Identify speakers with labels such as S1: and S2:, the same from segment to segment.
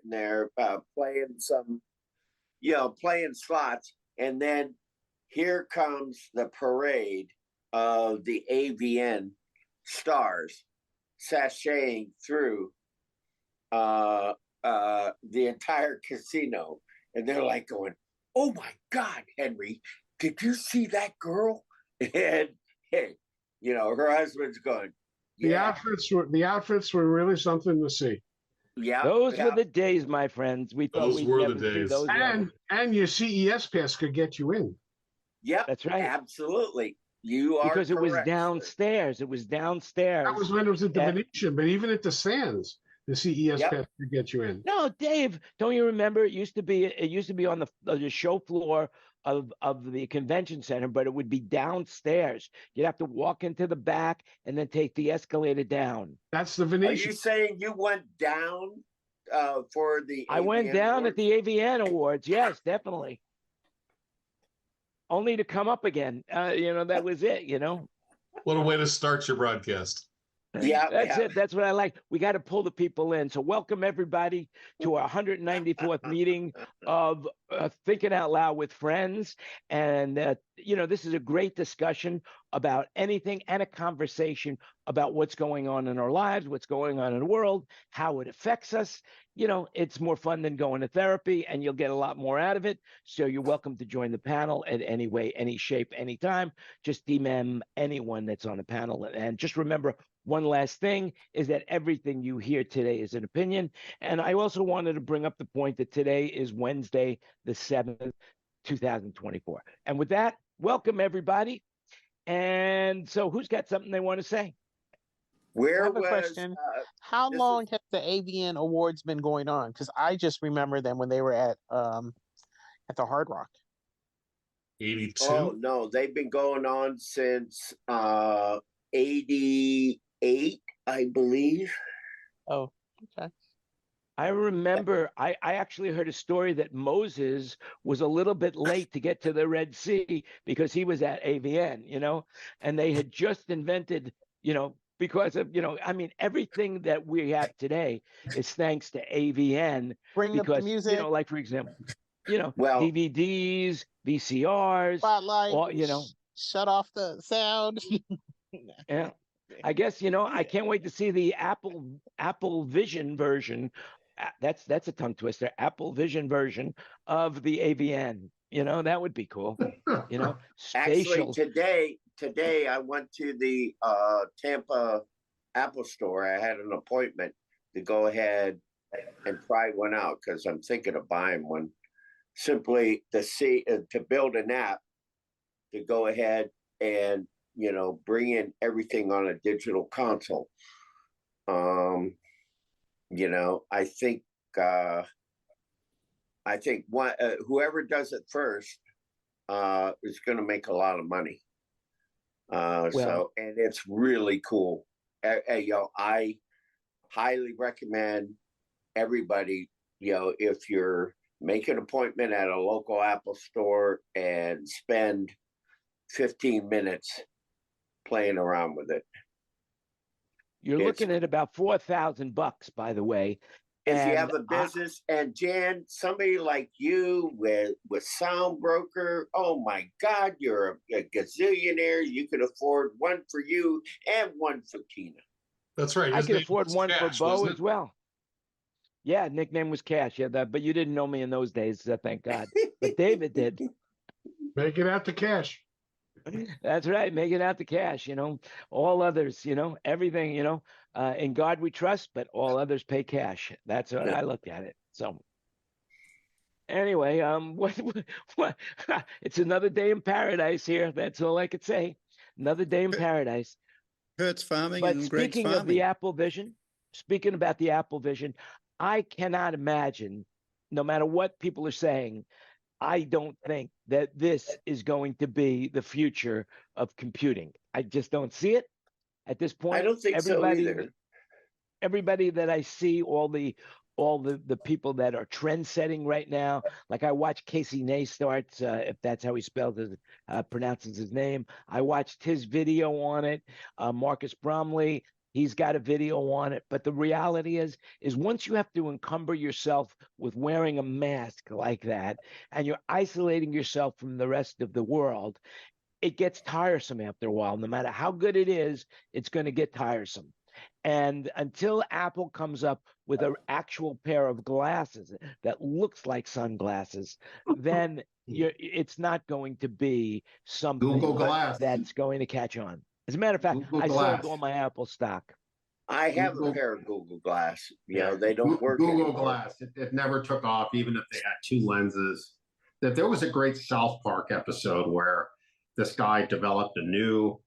S1: there playing some, playing slots, and then here comes the parade of the AVN stars sashaying through the entire casino, and they're like going, "Oh my God, Henry, did you see that girl?" And hey, her husband's going, "Yeah."
S2: The outfits were really something to see.
S1: Yeah,
S3: those were the days, my friends. We thought
S4: Those
S3: we'd
S4: were
S3: never
S4: the
S3: see
S4: days.
S3: those.
S2: And your CES pass could get you in.
S1: Yep,
S3: that's right.
S1: Absolutely, you are
S3: because
S1: correct,
S3: it was downstairs.
S1: sir.
S3: It was downstairs.
S2: That was when it was at the Venetian, but even at the Sands, the CES pass could get you in.
S3: No, Dave, don't you remember? It used to be on the show floor of the convention center, but it would be downstairs. You'd have to walk into the back and then take the escalator down.
S2: That's the Venetian.
S1: Are you saying you went down for the
S3: I went down
S1: Awards?
S3: at the AVN Awards. Yes, definitely. Only to come up again. That was it,
S4: What a way to start your broadcast.
S1: Yeah,
S3: that's it. That's what I like. We got to pull the people in. So welcome everybody to our 194th meeting of Thinking Out Loud with Friends. And, this is a great discussion about anything and a conversation about what's going on in our lives, what's going on in the world, how it affects us. It's more fun than going to therapy, and you'll get a lot more out of it. So you're welcome to join the panel in any way, any shape, anytime. Just DM anyone that's on the panel. And just remember, one last thing is that everything you hear today is an opinion. And I also wanted to bring up the point that today is Wednesday, the 7th, 2024. And with that, welcome everybody. And so who's got something they want to say?
S5: I have a question. How long have the AVN Awards been going on? Because I just remember them when they were at the Hard Rock.
S4: 82?
S1: Oh, no, they've been going on since 88, I believe.
S5: Oh, okay.
S3: I remember I actually heard a story that Moses was a little bit late to get to the Red Sea because he was at AVN, and they had just invented, because of, everything that we have today is thanks to AVN.
S5: Bring
S3: because,
S5: up the music.
S3: Like, for example,
S1: Well,
S3: DVDs, VCRs,
S5: Spotlight, shut off the sound.
S3: Yeah. I guess, I can't wait to see the Apple Vision version. That's a tongue twister. Apple Vision version of the AVN. That would be cool.
S1: Actually,
S3: Spatial.
S1: today I went to the Tampa Apple store. I had an appointment to go ahead and try one out because I'm thinking of buying one. Simply to build an app to go ahead and bring in everything on a digital console. I think whoever does it first is going to make a lot of money. So, and it's really cool. I highly recommend everybody, if you're make an appointment at a local Apple store and spend 15 minutes playing around with it.
S3: You're looking at about $4,000, by the way.
S1: If you have a business, and Jan, somebody like you with Sound Broker, oh my God, you're a gazillionaire. You could afford one for you and one for Tina.
S4: That's right.
S3: I could afford one for Bo as well. Yeah, nickname was Cash. Yeah, but you didn't know me in those days, so thank God. But David did.
S2: Make it out to Cash.
S3: That's right. Make it out to Cash. All others, everything, in God we trust, but all others pay cash. That's what I looked at it. So anyway, what it's another day in paradise here. That's all I could say. Another day in paradise.
S6: Kurt's farming
S3: But
S6: and Greg's
S3: speaking
S6: farming.
S3: of the Apple Vision, speaking about the Apple Vision, I cannot imagine, no matter what people are saying, I don't think that this is going to be the future of computing. I just don't see it at this point.
S1: I don't think so either.
S3: Everybody that I see, all the people that are trend setting right now, like I watched Casey Neistart's, if that's how he pronounces his name. I watched his video on it. Marcus Bromley, He's got a video on it. But the reality is once you have to encumber yourself with wearing a mask like that, and you're isolating yourself from the rest of the world, it gets tiresome after a while. No matter how good it is, it's going to get tiresome. And until Apple comes up with an actual pair of glasses that looks like sunglasses, then it's not going to be something
S6: Google Glass.
S3: that's going to catch on. As a matter of fact,
S6: Google
S3: I
S6: Glass.
S3: sold all my Apple stock.
S1: I have
S6: Google-
S1: a pair of Google Glass. You know, they don't work
S6: Google
S1: anymore.
S6: Glass. It never took off, even if they had two lenses. That there was a great South Park episode where this guy developed a new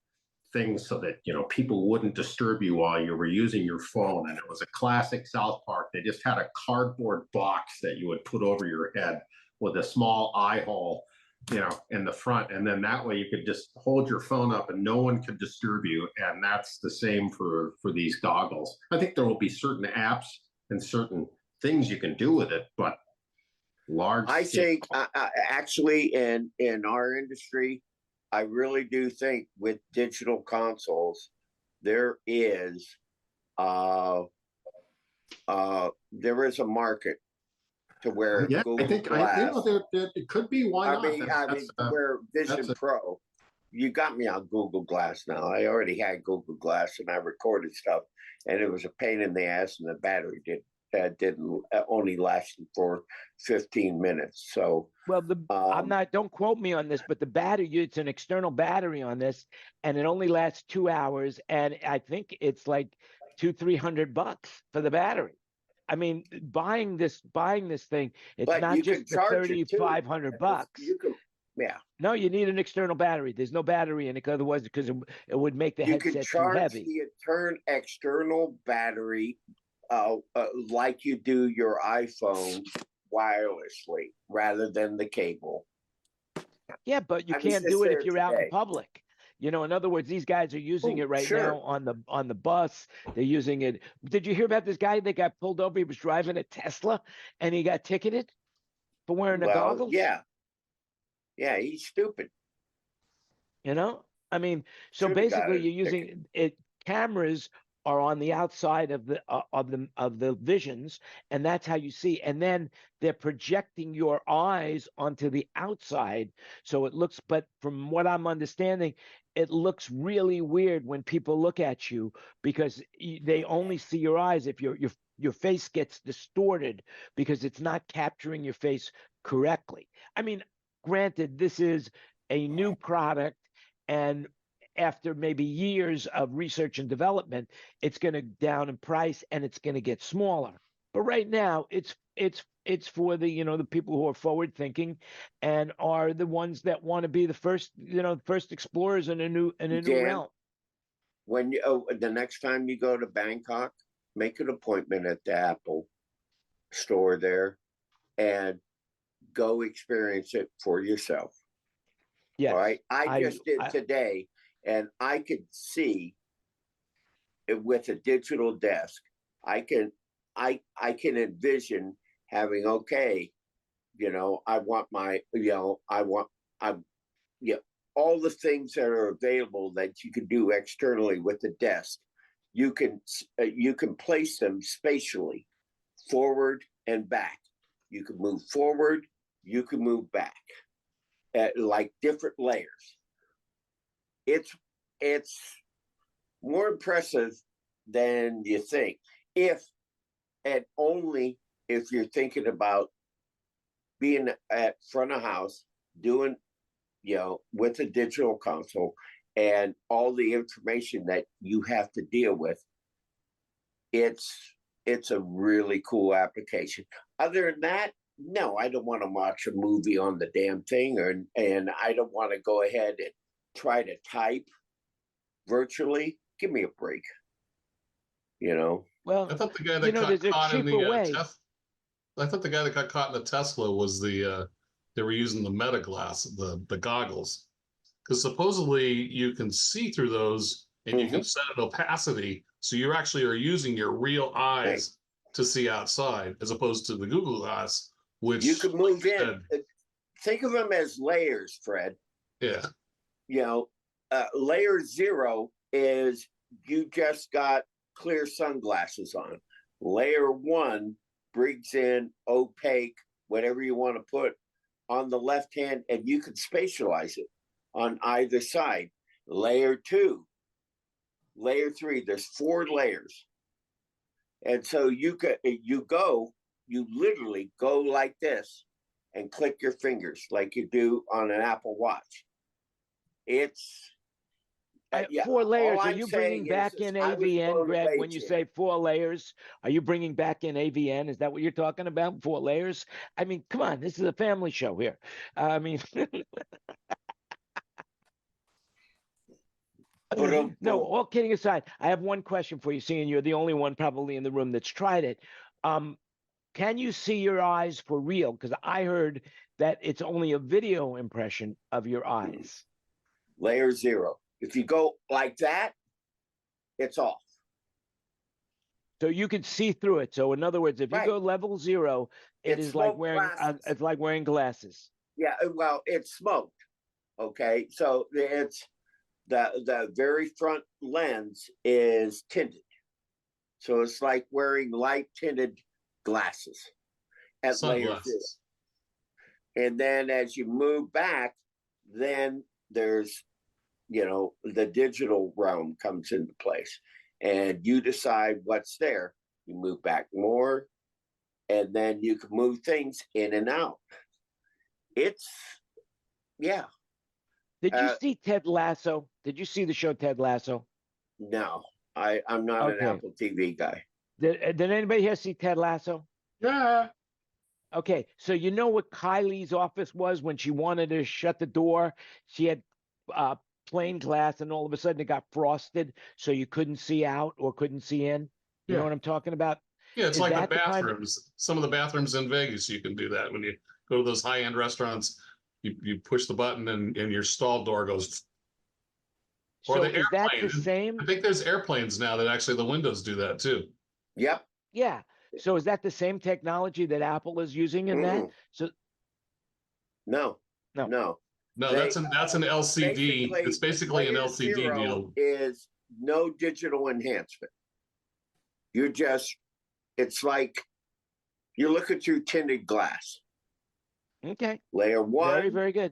S6: thing so that, you know, people wouldn't disturb you while you were using your phone. And it was a classic South Park. They just had a cardboard box that you would put over your head with a small eye hole, you know, in the front. And then that way you could just hold your phone up and no one could disturb you. And that's the same for these goggles. I think there will be certain apps and certain things you can do with it, but large.
S1: I think actually in our industry, I really do think with digital consoles, there is a market to where Google
S6: I think
S1: Glass.
S6: it could be. Why not?
S1: I mean, where Vision Pro. You got me on Google Glass now. I already had Google Glass and I recorded stuff, and it was a pain in the ass, and the battery didn't only lasted for 15 minutes. So
S3: well, don't quote me on this, but the battery, it's an external battery on this, and it only lasts 2 hours, and I think it's like $200-300 for the battery. I mean, buying this thing, it's not just the $3,500.
S1: Yeah.
S3: No, you need an external battery. There's no battery in it, otherwise, because it would make the headset too heavy.
S1: You can charge the external battery like you do your iPhone wirelessly rather than the cable.
S3: Yeah, but you can't do it if you're out in public. You know, in other words, these guys are using it right now on the bus. They're using it. Did you hear about this guy that got pulled over? He was driving a Tesla and he got ticketed for wearing the goggles.
S1: Yeah, he's stupid.
S3: You know, I mean, so basically you're using it. Cameras are on the outside of the visions, and that's how you see. And then they're projecting your eyes onto the outside, so it looks. But from what I'm understanding, it looks really weird when people look at you because they only see your eyes. If your face gets distorted because it's not capturing your face correctly. I mean, granted, this is a new product, and after maybe years of research and development, it's going to down in price and it's going to get smaller. But right now, it's for the, you know, the people who are forward thinking and are the ones that want to be the first, you know, first explorers in a new realm.
S1: When the next time you go to Bangkok, make an appointment at the Apple store there and go experience it for yourself.
S3: Yeah.
S1: All right. I just did today, and I could see it with a digital desk. I can envision having, you know, I want my, you know, all the things that are available that you can do externally with the desk. You can place them spatially, forward and back. You can move forward, you can move back, like different layers. It's more impressive than you think, and only if you're thinking about being at front of house, doing, you know, with a digital console and all the information that you have to deal with. It's a really cool application. Other than that, no, I don't want to watch a movie on the damn thing, and I don't want to go ahead and try to type virtually. Give me a break. You know.
S4: Well, I thought the guy that got caught in the I thought the guy that got caught in the Tesla was they were using the Meta glass, the goggles, because supposedly you can see through those and you can set an opacity, so you actually are using your real eyes to see outside, as opposed to the Google Glass, which
S1: you can move in. Think of them as layers, Fred.
S4: Yeah.
S1: You know, layer 0 is you just got clear sunglasses on. Layer 1 brings in opaque, whatever you want to put on the left hand, and you can spatialize it on either side. Layer 2, layer 3, there's 4 layers. And so you literally go like this and click your fingers like you do on an Apple Watch. It's
S3: 4 layers. Are you bringing back in AVN, Greg, when you say 4 layers? Are you bringing back in AVN? Is that what you're talking about? 4 layers? I mean, come on, this is a family show here. I mean, no, all kidding aside, I have one question for you, seeing you're the only one probably in the room that's tried it. Can you see your eyes for real? Because I heard that it's only a video impression of your eyes.
S1: Layer 0. If you go like that, it's off.
S3: So you can see through it. So in other words, if you go level 0, it's like wearing glasses.
S1: Yeah, well, it's smoked. Okay, so it's the very front lens is tinted, so it's like wearing light tinted glasses at layer 0. And then as you move back, then there's, you know, the digital realm comes into place, and you decide what's there. You move back more, and then you can move things in and out. It's, yeah.
S3: Did you see Ted Lasso? Did you see the show Ted Lasso?
S1: No, I'm not an Apple TV guy.
S3: Did anybody here see Ted Lasso?
S2: Yeah.
S3: Okay, so you know what Kylie's office was when she wanted to shut the door? She had plain glass, and all of a sudden it got frosted, so you couldn't see out or couldn't see in. You know what I'm talking about?
S4: Yeah, it's like the bathrooms. Some of the bathrooms in Vegas, you can do that. When you go to those high-end restaurants, you push the button and your stall door goes. Or
S3: So
S4: the
S3: is that
S4: airplane.
S3: the same?
S4: I think there's airplanes now that actually the windows do that too.
S1: Yep.
S3: Yeah. So is that the same technology that Apple is using in that? So
S1: no.
S4: No, that's an LCD. It's basically an LCD deal.
S1: Is no digital enhancement. It's like you're looking through tinted glass.
S3: Okay.
S1: Layer 1.
S3: Very, very good.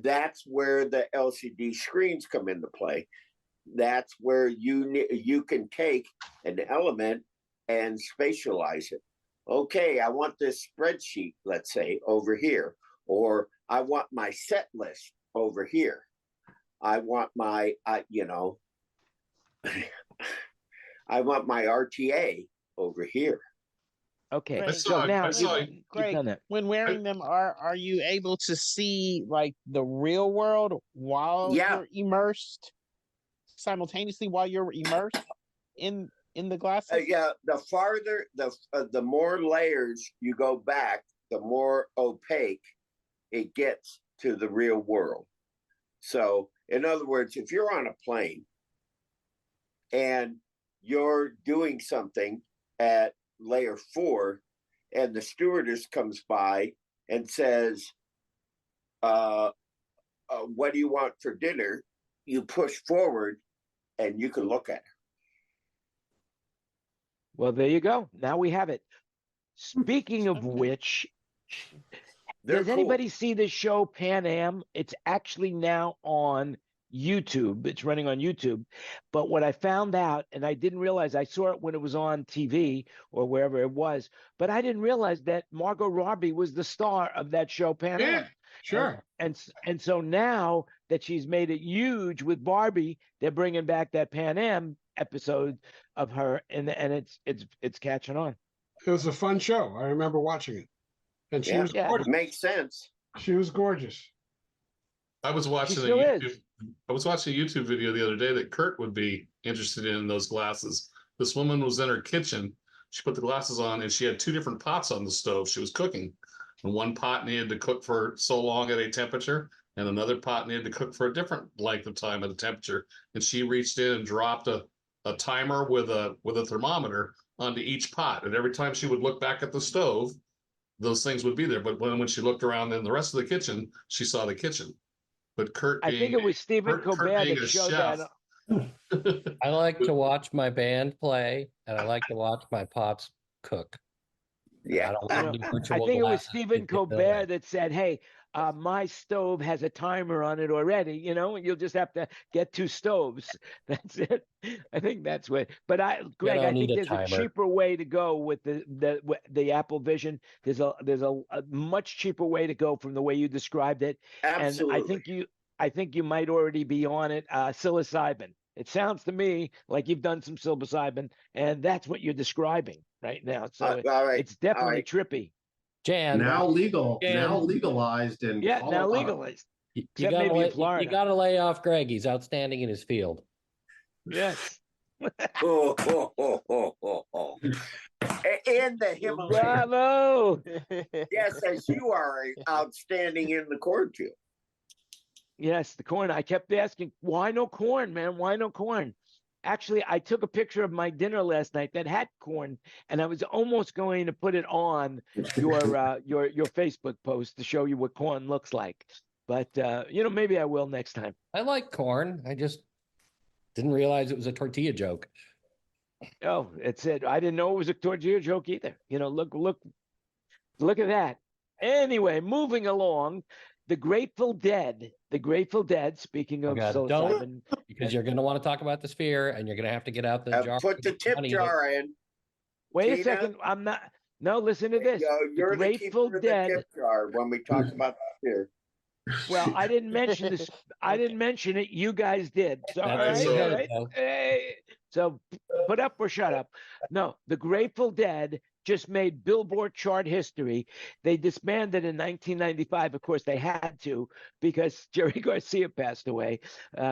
S1: That's where the LCD screens come into play. That's where you can take an element and spatialize it. Okay, I want this spreadsheet, let's say, over here, or I want my set list over here. I want my, I want my RTA over here.
S3: Okay,
S5: Greg,
S3: so now
S5: Greg, when wearing them, are you able to see like the real world while you're immersed, simultaneously while you're immersed in the glasses?
S1: Yeah, the farther, the more layers you go back, the more opaque it gets to the real world. So, in other words, if you're on a plane and you're doing something at layer 4, and the stewardess comes by and says, what do you want for dinner? You push forward and you can look at her.
S3: Well, there you go. Now we have it. Speaking of which, does anybody see the show Pan Am? It's actually now on YouTube. It's running on YouTube. But what I found out, and I didn't realize, I saw it when it was on TV or wherever it was, but I didn't realize that Margot Robbie was the star of that show Pan Am.
S2: Yeah, sure.
S3: And so now that she's made it huge with Barbie, they're bringing back that Pan Am episode of her, and it's catching on.
S2: It was a fun show. I remember watching it, and she was gorgeous.
S1: It makes sense.
S2: She was gorgeous.
S4: I was watching a YouTube video the other day that Kurt would be interested in those glasses. This woman was in her kitchen. She put the glasses on, and she had 2 different pots on the stove. She was cooking, and one pot needed to cook for so long at a temperature, and another pot needed to cook for a different length of time at a temperature. And she reached in and dropped a timer with a thermometer onto each pot, and every time she would look back at the stove, those things would be there. But when she looked around in the rest of the kitchen, she saw the kitchen. But Kurt,
S3: I think it was Stephen Colbert that showed that.
S7: I like to watch my band play, and I like to watch my pops cook.
S1: Yeah.
S7: I don't want any
S3: I
S7: virtual
S3: think it was
S7: glasses
S3: Stephen
S7: to get in the way.
S3: Colbert that said, "Hey, my stove has a timer on it already. You know, you'll just have to get 2 stoves. That's it." I think that's what. But Greg,
S7: don't
S3: I think
S7: need a
S3: there's a
S7: timer.
S3: cheaper way to go with the Apple Vision. There's a much cheaper way to go from the way you described it,
S1: Absolutely.
S3: and I think you might already be on it. Psilocybin. It sounds to me like you've done some psilocybin, and that's what you're describing right now. So
S1: all right.
S3: it's definitely trippy.
S7: Jan,
S6: Now
S7: Jan,
S6: legalized in
S3: Yeah,
S6: Colorado.
S3: now legalized.
S7: you
S3: Except
S7: gotta
S3: maybe in
S7: lay,
S3: Florida.
S7: you gotta lay off Greg. He's outstanding in his field.
S3: Yes.
S1: Oh, oh, oh, oh, oh, oh. In the Himalayas.
S3: Bravo.
S1: Yes, as you are outstanding in the cornfield.
S3: Yes, the corn. I kept asking, why no corn, man? Why no corn? Actually, I took a picture of my dinner last night that had corn, and I was almost going to put it on your Facebook post to show you what corn looks like. But maybe I will next time.
S7: I like corn. I just didn't realize it was a tortilla joke.
S3: Oh, it's it. I didn't know it was a tortilla joke either. Look at that. Anyway, moving along, the Grateful Dead. The Grateful Dead. Speaking of psilocybin,
S7: because you're going to want to talk about the sphere, and you're going to have to get out the jar.
S1: Put the tip jar in.
S3: Wait
S1: Tina?
S3: a second. I'm not. No, listen to this.
S1: You're
S3: the Grateful
S1: Dead.
S3: Dead.
S1: The tip jar when we talk about the sphere.
S3: Well, I didn't mention this. I didn't mention it. You guys did. So, all right. Hey. So put up or shut up. No, the Grateful Dead just made Billboard chart history. They disbanded in 1995. Of course, they had to because Jerry Garcia passed away.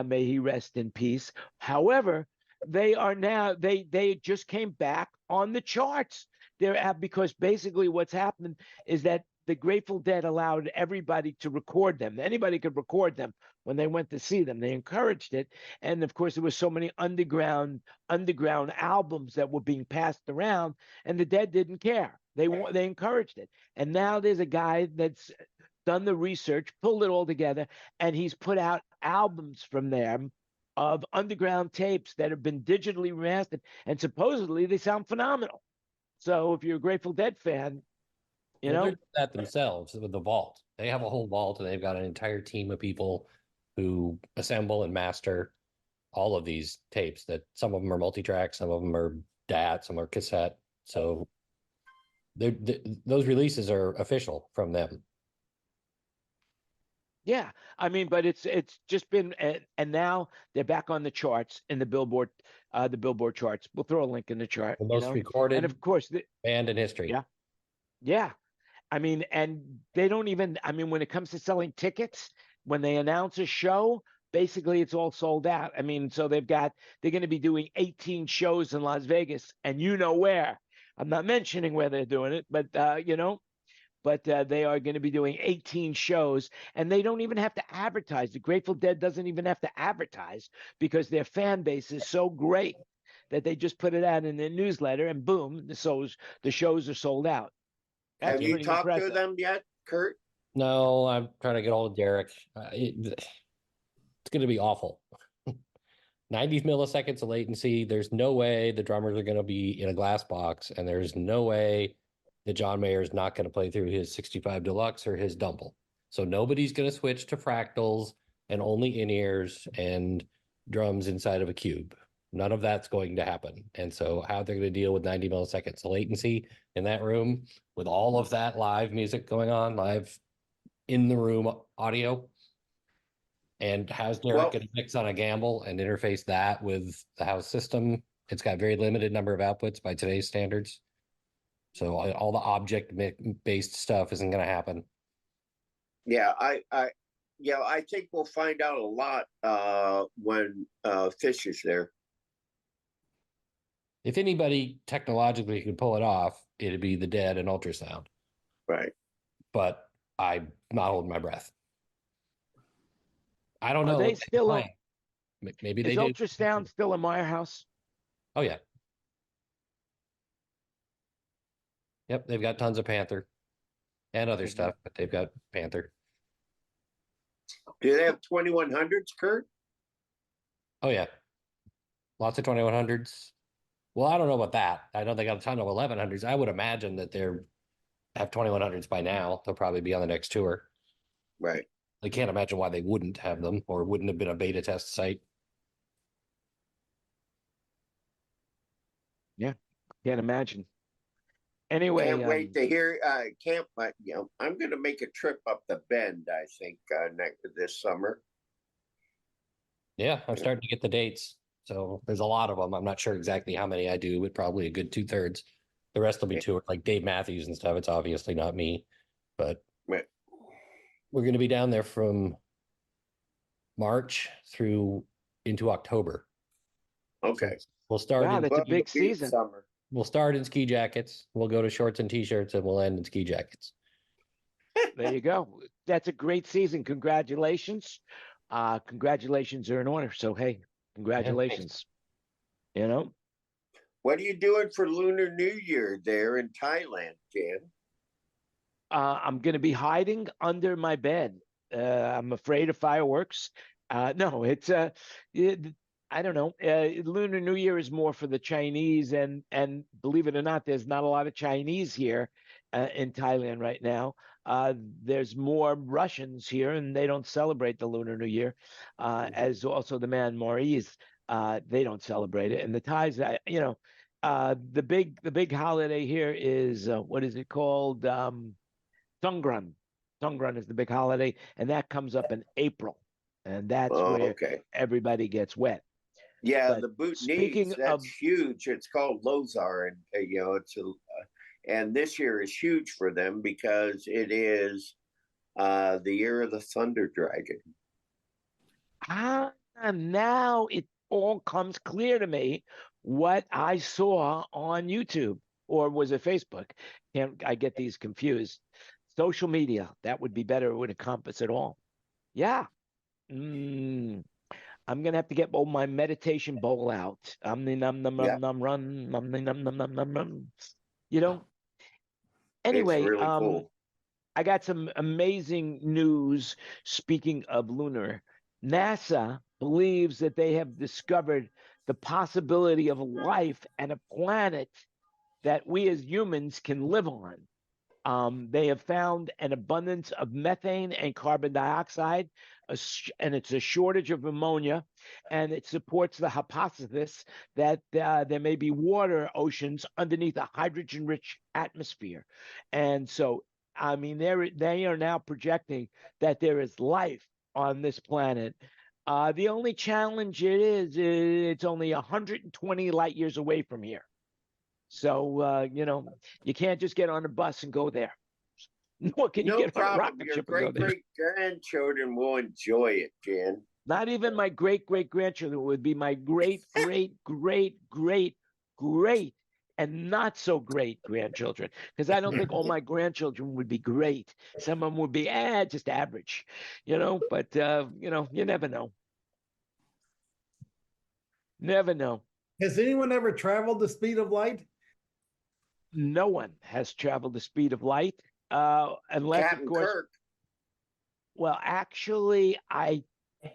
S3: May he rest in peace. However, they are now, they just came back on the charts. Because basically what's happened is that the Grateful Dead allowed everybody to record them. Anybody could record them when they went to see them. They encouraged it. And of course, there was so many underground albums that were being passed around, and the Dead didn't care. They encouraged it. And now there's a guy that's done the research, pulled it all together, and he's put out albums from them of underground tapes that have been digitally remastered, and supposedly they sound phenomenal. So if you're a Grateful Dead fan,
S7: they're doing that themselves with the vault. They have a whole vault, and they've got an entire team of people who assemble and master all of these tapes. That some of them are multi-track, some of them are DAT, some are cassette. So those releases are official from them.
S3: Yeah, I mean, but it's just been, and now they're back on the charts in the Billboard charts. We'll throw a link in the chart.
S7: The most recorded,
S3: and of course,
S7: band in history.
S3: Yeah. I mean, and they don't even. I mean, when it comes to selling tickets, when they announce a show, basically it's all sold out. I mean, so they're going to be doing 18 shows in Las Vegas, and where. I'm not mentioning where they're doing it, but they are going to be doing 18 shows, and they don't even have to advertise. The Grateful Dead doesn't even have to advertise because their fan base is so great that they just put it out in their newsletter, and boom, the shows are sold out.
S1: Have you talked to them yet, Kurt?
S7: No, I'm trying to get hold of Derek. It's going to be awful. 90 milliseconds of latency. There's no way the drummers are going to be in a glass box, and there's no way that John Mayer is not going to play through his 65 Deluxe or his Dumble. So nobody's going to switch to fractals and only in-ears and drums inside of a cube. None of that's going to happen. And so how they're going to deal with 90 milliseconds of latency in that room with all of that live music going on, live in the room audio, and how's Derek going to mix on a Gamble and interface that with the house system? It's got very limited number of outputs by today's standards. So all the object-based stuff isn't going to happen.
S1: Yeah, I think we'll find out a lot when Fish is there.
S7: If anybody technologically could pull it off, it'd be the Dead and ultrasound.
S1: Right.
S7: But I'm not holding my breath. I don't know.
S3: They still
S7: maybe they do.
S3: Is ultrasound still in Meyer House?
S7: Oh yeah. Yep, they've got tons of Panther and other stuff, but they've got Panther.
S1: Do they have 2100s, Kurt?
S7: Oh yeah. Lots of 2100s. Well, I don't know about that. I know they got a ton of 1100s. I would imagine that they're have 2100s by now. They'll probably be on the next tour.
S1: Right.
S7: I can't imagine why they wouldn't have them or wouldn't have been a beta test site.
S3: Yeah, can't imagine. Anyway,
S1: can't wait to hear. Can't you know? I'm going to make a trip up the Bend. I think this summer.
S7: Yeah, I'm starting to get the dates. So there's a lot of them. I'm not sure exactly how many I do, but probably a good 2/3. The rest will be tour, like Dave Matthews and stuff. It's obviously not me, but
S1: right.
S7: We're going to be down there from March through into October.
S1: Okay.
S7: So we'll start.
S3: Wow, that's a big season.
S1: Summer.
S7: We'll start in ski jackets. We'll go to shorts and t-shirts, and we'll end in ski jackets.
S3: There you go. That's a great season. Congratulations. Congratulations are in order. So hey, congratulations. Yeah, you know.
S1: What are you doing for Lunar New Year there in Thailand, Jan?
S3: I'm going to be hiding under my bed. I'm afraid of fireworks. No, it's I don't know. Lunar New Year is more for the Chinese, and believe it or not, there's not a lot of Chinese here in Thailand right now. There's more Russians here, and they don't celebrate the Lunar New Year. As also the Myanmarese, they don't celebrate it, and the Thais, you know, the big holiday here is what is it called? Songkran. Songkran is the big holiday, and that comes up in April, and that's where everybody gets wet.
S1: Yeah,
S3: but
S1: the Bhutanese, that's huge. It's called Losar, and you know, it's and this year is huge for them because it is the year of the thunder dragon.
S3: Now it all comes clear to me what I saw on YouTube, or was it Facebook? I get these confused. Social media, that would be better. It would encompass it all. Yeah. I'm going to have to get my meditation bowl out. You know? Anyway,
S1: it's really cool.
S3: I got some amazing news. Speaking of lunar, NASA believes that they have discovered the possibility of life and a planet that we as humans can live on. They have found an abundance of methane and carbon dioxide, and it's a shortage of ammonia, and it supports the hypothesis that there may be water oceans underneath a hydrogen-rich atmosphere. And so, I mean, they are now projecting that there is life on this planet. The only challenge it's only 120 light years away from here. So, you know, you can't just get on a bus and go there. Nor can you get on a rocket ship and go there.
S1: Your great-grandchildren will enjoy it, Jan.
S3: Not even my great-great-grandchildren. Would be my great-great-great-great-great and not so great grandchildren. Because I don't think all my grandchildren would be great. Some of them would be just average, you know, but, you know, you never know. Never know.
S8: Has anyone ever traveled the speed of light?
S3: No one has traveled the speed of light, unless,
S1: Captain
S3: of course.
S1: Kirk.
S3: Well, actually, I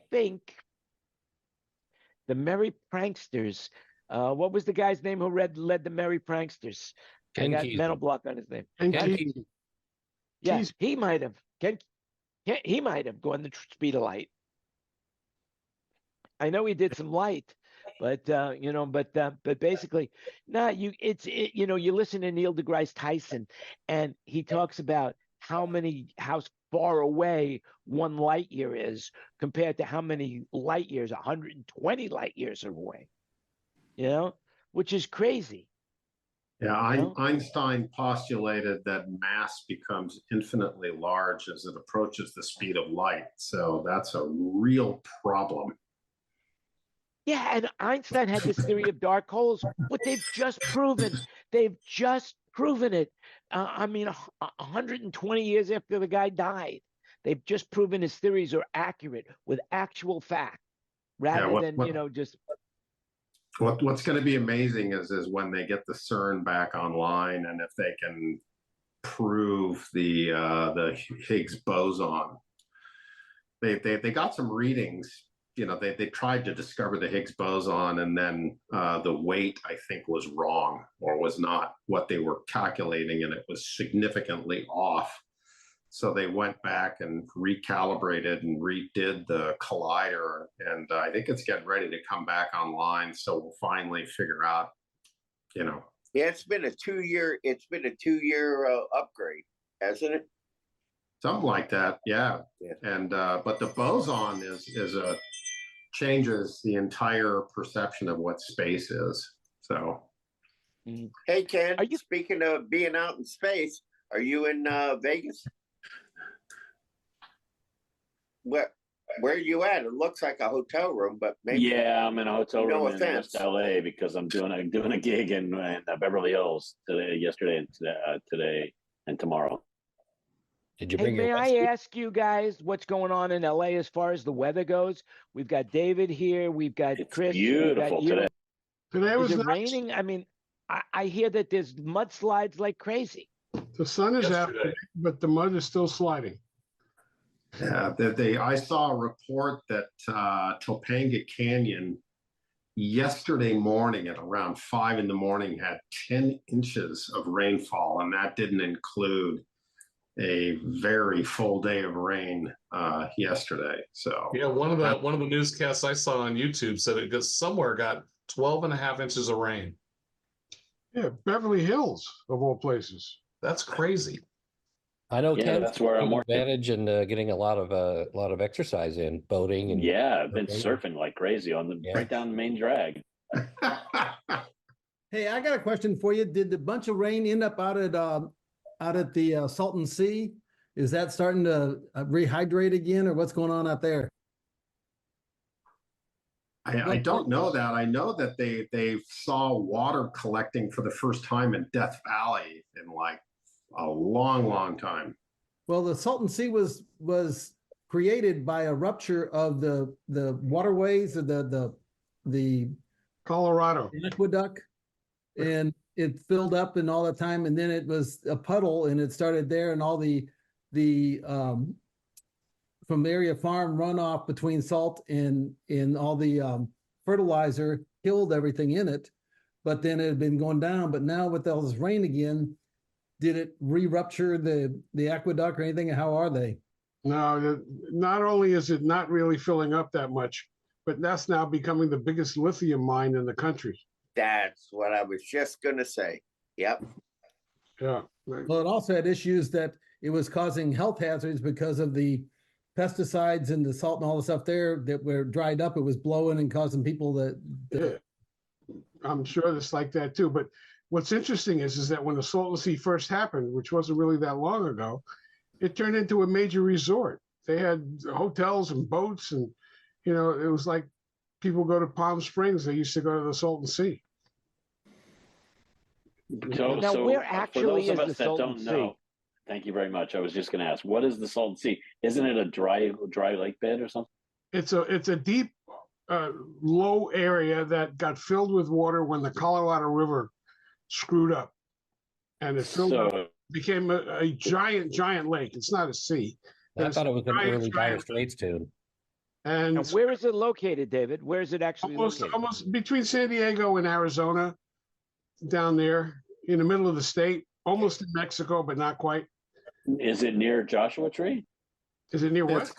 S3: think the Merry Pranksters. What was the guy's name who led the Merry Pranksters? I got mental block on his name. Yeah, he might have. He might have gone the speed of light. I know he did some light. But you know, but basically, you know, you listen to Neil deGrasse Tyson, and he talks about how far away 1 light year is compared to how many light years 120 light years are away. You know, which is crazy.
S6: Yeah, you know? Einstein postulated that mass becomes infinitely large as it approaches the speed of light. So that's a real problem.
S3: Yeah, and Einstein had this theory of dark holes, but they've just proven it. I mean, 120 years after the guy died, they've just proven his theories are accurate with actual fact, rather than you know, just.
S6: What's going to be amazing is when they get the CERN back online, and if they can prove the Higgs boson. They got some readings they tried to discover the Higgs boson, and then the weight, I think, was wrong or was not what they were calculating, and it was significantly off. So they went back and recalibrated and redid the collider, and I think it's getting ready to come back online. So we'll finally figure out,
S1: Yeah, it's been a 2-year upgrade, hasn't it?
S6: something like that. Yeah. And but the boson changes the entire perception of what space is. So.
S1: Hey Ken, speaking of being out in space, are you in Vegas? Where are you at? It looks like a hotel room, but maybe.
S9: Yeah, I'm in a hotel room in West LA because I'm doing a gig in Beverly Hills yesterday and tomorrow.
S7: Did you bring
S3: may I ask you guys what's going on in LA as far as the weather goes? We've got David here. We've got Chris.
S9: Beautiful today.
S2: Today was
S3: it raining? I mean, I hear that there's mudslides like crazy.
S2: The sun is out, but the mud is still sliding.
S6: Yeah, I saw a report that Topanga Canyon yesterday morning at around 5 a.m. had 10 inches of rainfall, and that didn't include a very full day of rain yesterday. So
S4: yeah, one of the newscasts I saw on YouTube said it got 12.5 inches of rain.
S2: Yeah, Beverly Hills of all places.
S4: That's crazy.
S7: I know Ken,
S9: that's where I'm working.
S7: Advantage in getting a lot of exercise in, boating and
S9: I've been surfing like crazy on the right down the main drag.
S8: Hey, I got a question for you. Did the bunch of rain end up out at the Salton Sea? Is that starting to rehydrate again, or what's going on out there?
S6: I don't know that. I know that they saw water collecting for the first time in Death Valley in like a long time.
S8: Well, the Salton Sea was created by a rupture of the waterways of the
S2: Colorado
S8: aqueduct, and it filled up and all the time, and then it was a puddle, and it started there, and all the from the area farm runoff between salt and all the fertilizer killed everything in it. But then it had been going down. But now with all this rain again, did it re-rupture the aqueduct or anything? How are they?
S2: No, not only is it not really filling up that much, but that's now becoming the biggest lithium mine in the country.
S1: That's what I was just going to say. Yep.
S2: Yeah.
S8: Well, it also had issues that it was causing health hazards because of the pesticides and the salt and all the stuff there that were dried up. It was blowing and causing people that
S2: I'm sure it's like that too. But what's interesting is that when the Salton Sea first happened, which wasn't really that long ago, it turned into a major resort. They had hotels and boats, and it was like people go to Palm Springs. They used to go to the Salton Sea.
S3: Now, where actually is the Salton Sea?
S9: Thank you very much. I was just going to ask, what is the Salton Sea? Isn't it a dry lake bed or something?
S2: It's a deep, low area that got filled with water when the Colorado River screwed up, and it filled up, became a giant lake. It's not a sea.
S7: I thought it was an early Dire Straits tune.
S2: And
S3: now, where is it located, David? Where is it actually located?
S2: Almost between San Diego and Arizona, down there in the middle of the state, almost in Mexico, but not quite.
S9: Is it near Joshua Tree?
S2: Is it near what?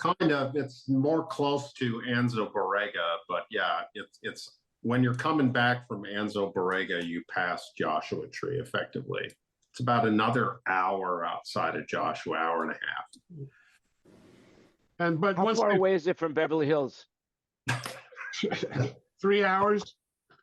S6: It's more close to Anzo Borrega, but yeah, it's when you're coming back from Anzo Borrega, you pass Joshua Tree effectively. It's about another hour outside of Joshua, hour and a half.
S3: But how far away is it from Beverly Hills?
S2: 3 hours.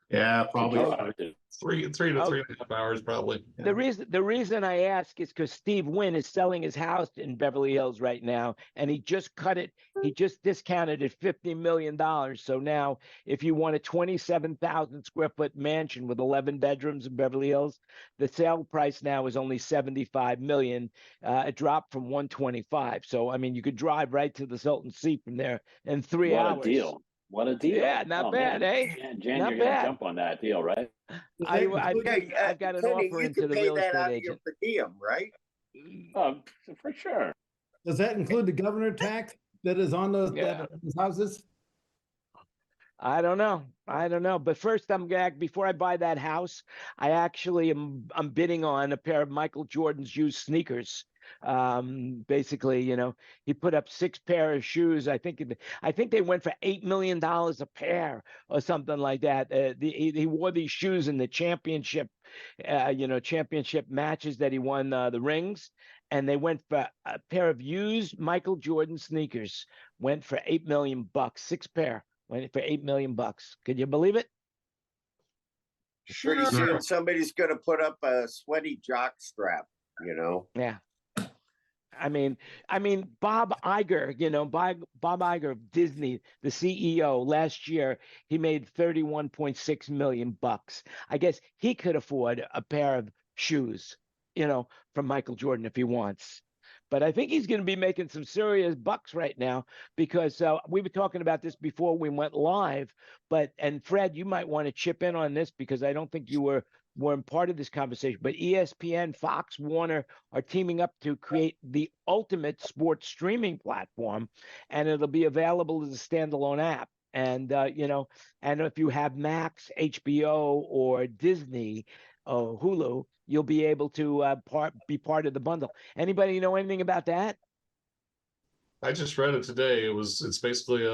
S6: Yeah, probably
S4: three to 3.5 hours, probably.
S3: The reason I ask is because Steve Wynn is selling his house in Beverly Hills right now, and he just discounted it $50 million. So now, if you want a 27,000 square foot mansion with 11 bedrooms in Beverly Hills, the sale price now is only $75 million. It dropped from $125. So I mean, you could drive right to the Salton Sea from there in 3 hours.
S9: What a deal! What a deal!
S3: Yeah, not bad,
S9: man. Jan,
S3: not
S9: you're
S3: bad.
S9: gonna jump on that deal, right?
S3: I've got an offer into the real estate agent.
S1: Per diem, right?
S9: For sure.
S8: Does that include the governor tax that is on those houses?
S3: I don't know. I don't know. But first, before I buy that house, I'm bidding on a pair of Michael Jordan's used sneakers. Basically, he put up 6 pair of shoes. I think they went for $8 million a pair or something like that. He wore these shoes in the championship, championship matches that he won the rings, and they went for a pair of used Michael Jordan sneakers. Went for $8 million, 6 pair. Went for $8 million. Could you believe it?
S1: Pretty soon somebody's going to put up a sweaty jock strap,
S3: Yeah. I mean, Bob Iger, Bob Iger of Disney, the CEO, last year he made $31.6 million. I guess he could afford a pair of shoes, from Michael Jordan if he wants. But I think he's going to be making some serious bucks right now because we were talking about this before we went live. And Fred, you might want to chip in on this because I don't think you weren't part of this conversation. But ESPN, Fox, Warner are teaming up to create the ultimate sports streaming platform, and it'll be available as a standalone app. And and if you have Max, HBO, or Disney, Hulu, you'll be able to be part of the bundle. Anybody know anything about that?
S4: I just read it today. It's basically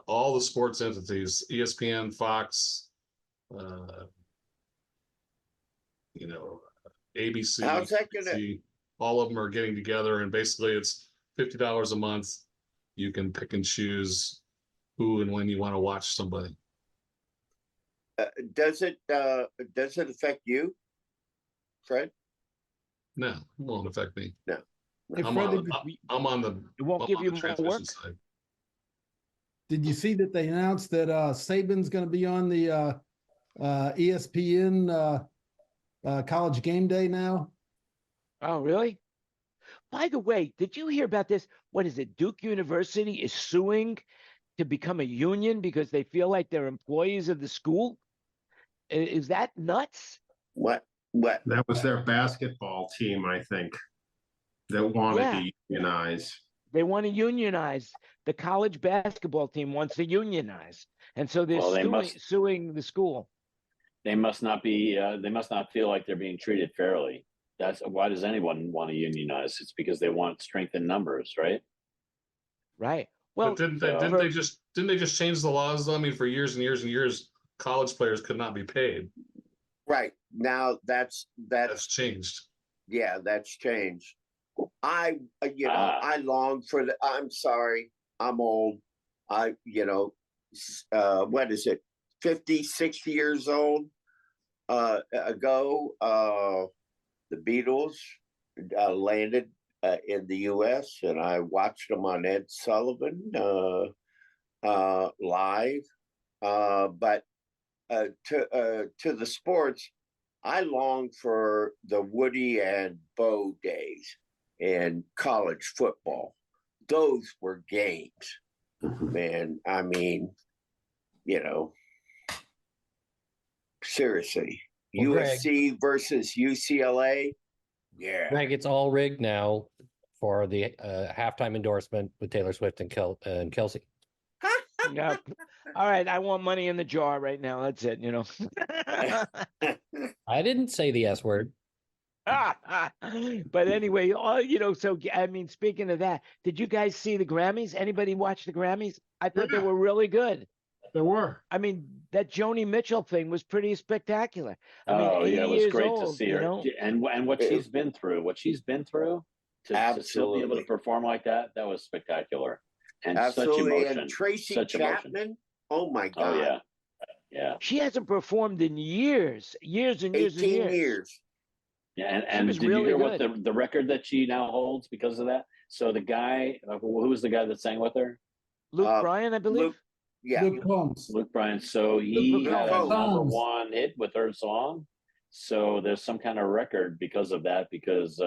S4: all the sports entities, ESPN, Fox, ABC,
S1: How's that gonna...
S4: all of them are getting together, and basically it's $50 a month. You can pick and choose who and when you want to watch somebody.
S1: Does it affect you, Fred?
S4: No, it won't affect me.
S1: No.
S4: I'm on the
S3: it won't give you more work
S4: side.
S8: Did you see that they announced that Saban's going to be on the ESPN College Game Day now?
S3: Oh, really? By the way, did you hear about this? What is it? Duke University is suing to become a union because they feel like they're employees of the school. Is that nuts?
S1: What?
S6: That was their basketball team, I think, that wanted to unionize.
S3: They want to unionize. The college basketball team wants to unionize, and so they're suing the school.
S9: They must not be. They must not feel like they're being treated fairly. That's why does anyone want to unionize? It's because they want strength in numbers, right?
S3: Right. Well,
S4: but didn't they just change the laws? I mean, for years and years and years, college players could not be paid.
S1: Right. Now that's
S4: changed.
S1: Yeah, that's changed. I long for the. I'm sorry, I'm old. What is it? 50, 60 years old ago, the Beatles landed in the U.S. and I watched them on Ed Sullivan live. But to the sports, I long for the Woody and Bo days in college football. Those were games, man. I mean, seriously. Well, USC versus UCLA. Yeah.
S7: Greg, it's all rigged now for the halftime endorsement with Taylor Swift and Kelsey.
S3: Yeah. All right, I want money in the jar right now. That's it,
S7: I didn't say the S word.
S3: But anyway, so I mean, speaking of that, did you guys see the Grammys? Anybody watch the Grammys? I thought they were really good.
S2: They were.
S3: I mean, that Joni Mitchell thing was pretty spectacular.
S9: I mean, it was great to see her, and what she's been through. To still be able to perform like that was spectacular. And
S1: absolutely.
S9: Such emotion.
S1: And Tracy Chapman. Oh my God.
S9: Oh yeah. Yeah.
S3: She hasn't performed in years and years
S1: 18
S3: and
S1: years.
S9: Yeah, and did you hear what the record that she now holds because of that? So the guy, who was the guy that sang with her?
S3: Luke Bryan, I believe.
S8: Luke Combs.
S9: Luke Bryan. So he had a #1 hit with her song. So there's some kind of record because of that, because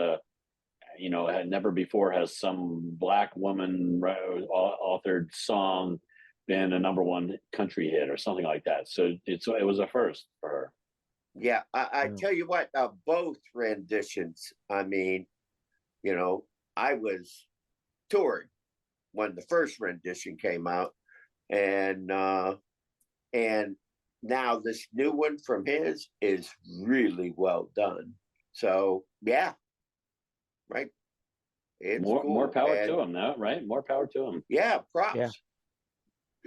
S9: never before has some Black woman authored song been a #1 country hit or something like that. So it was a first for her.
S1: Yeah, I tell you what, both renditions. I mean, I was touring when the first rendition came out, and now this new one from his is really well done. So yeah, right. It's
S9: more power to him, now, right? More power to him.
S1: Yeah, props.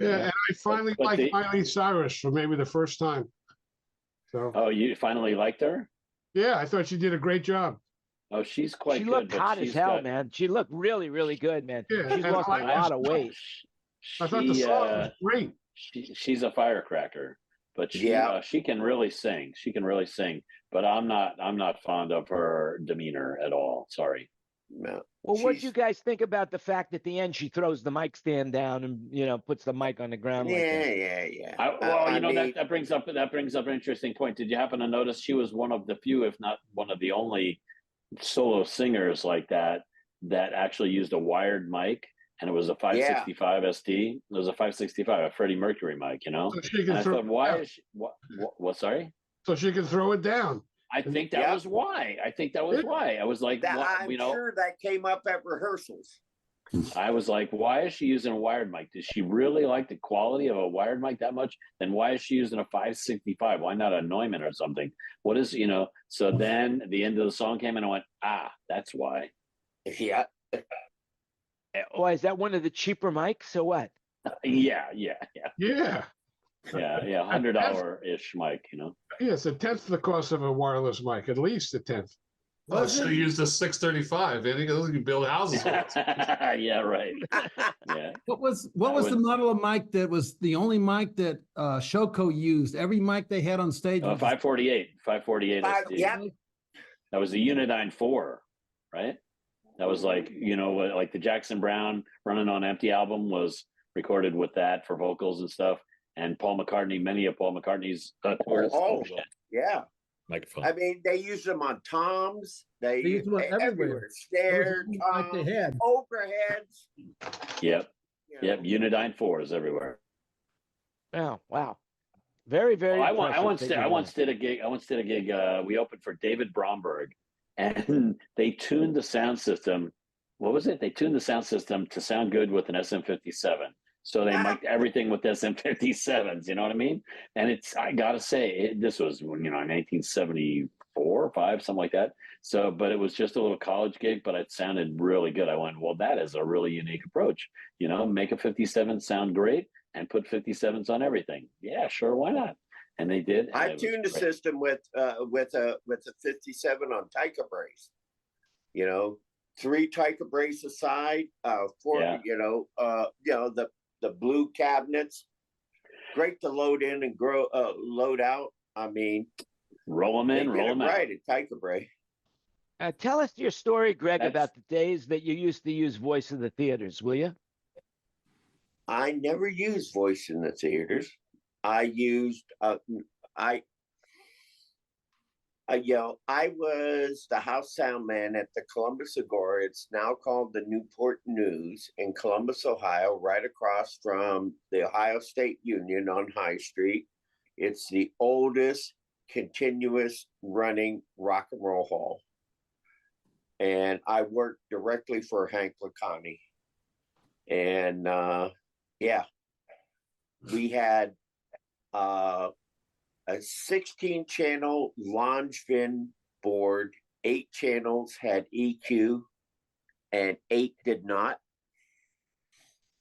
S2: Yeah, and I finally liked Miley Cyrus for maybe the first time. So.
S9: Oh, you finally liked her?
S2: Yeah, I thought she did a great job.
S9: Oh, she's quite good.
S3: She looked hot as hell, man. She looked really, really good, man.
S2: Yeah,
S3: she's lost a lot of weight.
S2: I thought the song was great.
S9: She's a firecracker, but she can really sing. She can really sing. But I'm not fond of her demeanor at all. Sorry.
S1: No.
S3: Well, what do you guys think about the fact at the end she throws the mic stand down and puts the mic on the ground?
S1: Yeah.
S9: That brings up an interesting point. Did you happen to notice she was one of the few, if not one of the only, solo singers like that actually used a wired mic, and it was a 565 ST. It was a 565, a Freddie Mercury mic.
S2: So she can
S9: I thought, why is she? What? Sorry.
S2: So she can throw it down.
S9: I think that was why. I was like,
S1: I'm sure that came up at rehearsals.
S9: I was like, why is she using a wired mic? Does she really like the quality of a wired mic that much? Then why is she using a 565? Why not a Neumann or something? What is, So then the end of the song came and I went, that's why.
S1: Yeah.
S3: Oh, is that one of the cheaper mics or what?
S9: Yeah.
S2: Yeah.
S9: $100-ish mic,
S2: Yeah, it's a tenth the cost of a wireless mic, at least a tenth.
S4: Well, I should have used a 635. I think you can build houses with it.
S9: Yeah, right. Yeah.
S8: What was the model of mic that was the only mic that Shoko used? Every mic they had on stage.
S9: 548 ST.
S1: Yeah.
S9: That was the Unidyne 4, right? That was like the Jackson Browne Running on Empty album was recorded with that for vocals and stuff. And Paul McCartney, many of Paul McCartney's
S1: yeah.
S7: Microphone.
S1: I mean, they used them on toms. They
S8: used them everywhere.
S1: Snare,
S8: toms, they had
S1: overheads.
S9: Yep. Unidyne 4s everywhere.
S3: Oh, wow. Very, very.
S9: I once did a gig. We opened for David Bromberg, and they tuned the sound system. What was it? They tuned the sound system to sound good with an SM57. So they mic'd everything with SM57s, you know what I mean? And I gotta say, this was, 1974 or 5, something like that. So, but it was just a little college gig, but it sounded really good. I went, well, that is a really unique approach. Make a 57 sound great and put 57s on everything. Yeah, sure, why not? And they did.
S1: I tuned the system with a 57 on Tyca brace. 3 Tyca brace aside, 4. The blue cabinets, great to load in and load out. I mean,
S9: roll them in, roll them out.
S1: Right at Tyca brace.
S3: Tell us your story, Greg, about the days that you used to use voice in the theaters, will you?
S1: I never used voice in the theaters. I used I was the house sound man at the Columbus Agora. It's now called the Newport News in Columbus, Ohio, right across from the Ohio State Union on High Street. It's the oldest continuous running rock and roll hall. And I worked directly for Hank Lacani. And we had a 16-channel Longevin board. 8 channels had EQ and 8 did not.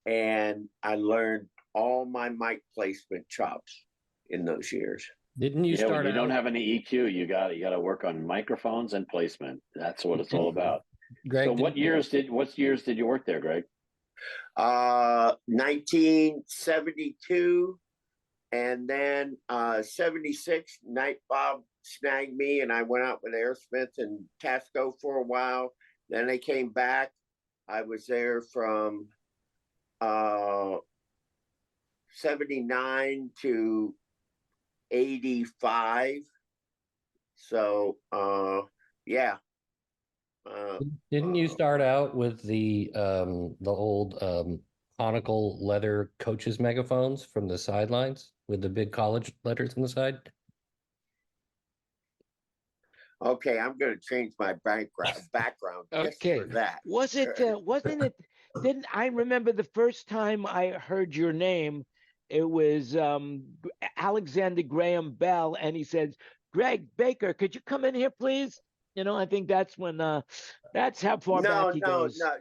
S1: And I learned all my mic placement chops in those years.
S7: Didn't you start?
S9: When you don't have any EQ, you got to work on microphones and placement. That's what it's all about.
S7: Greg,
S9: so what years did you work there, Greg?
S1: 1972. And then 76, Night Bob snagged me and I went out with Aerosmith and Tasco for a while. Then I came back. I was there from 79 to 85. So, yeah.
S7: Didn't you start out with the old conical leather coaches megaphones from the sidelines with the big college letters on the side?
S1: Okay, I'm going to change my background just for that.
S3: Wasn't it? Didn't I remember the first time I heard your name? it was Alexander Graham Bell, and he says, "Greg Baker, could you come in here, please?" I think that's when that's how far back he goes.
S1: No.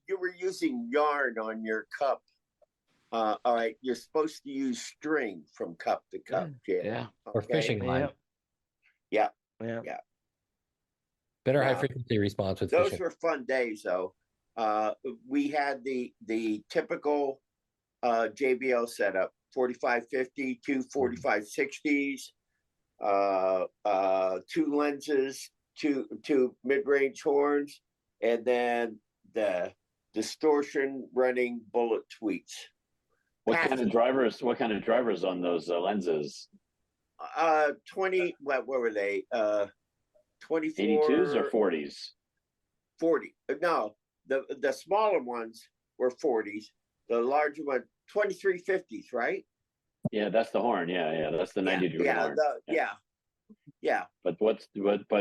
S1: You were using yarn on your cup. All right, you're supposed to use string from cup to cup.
S3: Yeah.
S7: Or fishing line.
S1: Yeah.
S7: Better high frequency response with
S1: those
S7: fishing.
S1: were fun days, though. We had the typical JBL setup: 4550, two 4560s, two lenses, two mid-range horns, and then the distortion running bullet tweets.
S9: What kind of drivers on those lenses?
S1: 20. What were they? 24.
S9: 82s or 40s?
S1: 40. No, the smaller ones were 40s. The larger one, 2350s, right?
S9: Yeah, that's the horn. Yeah, that's the 90-degree horn.
S1: Yeah.
S9: But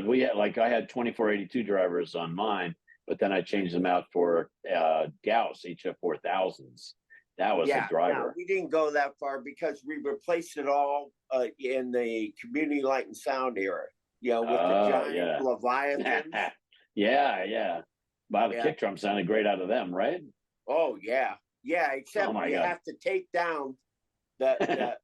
S9: we had, like, I had 2482 drivers on mine, but then I changed them out for Gauss HF 4000s. That was a driver.
S1: No, we didn't go that far because we replaced it all in the community light and sound era. With the giant Leviathans.
S9: Yeah. Wow, the kick drum sounded great out of them, right?
S1: Oh yeah. Except you have to take down the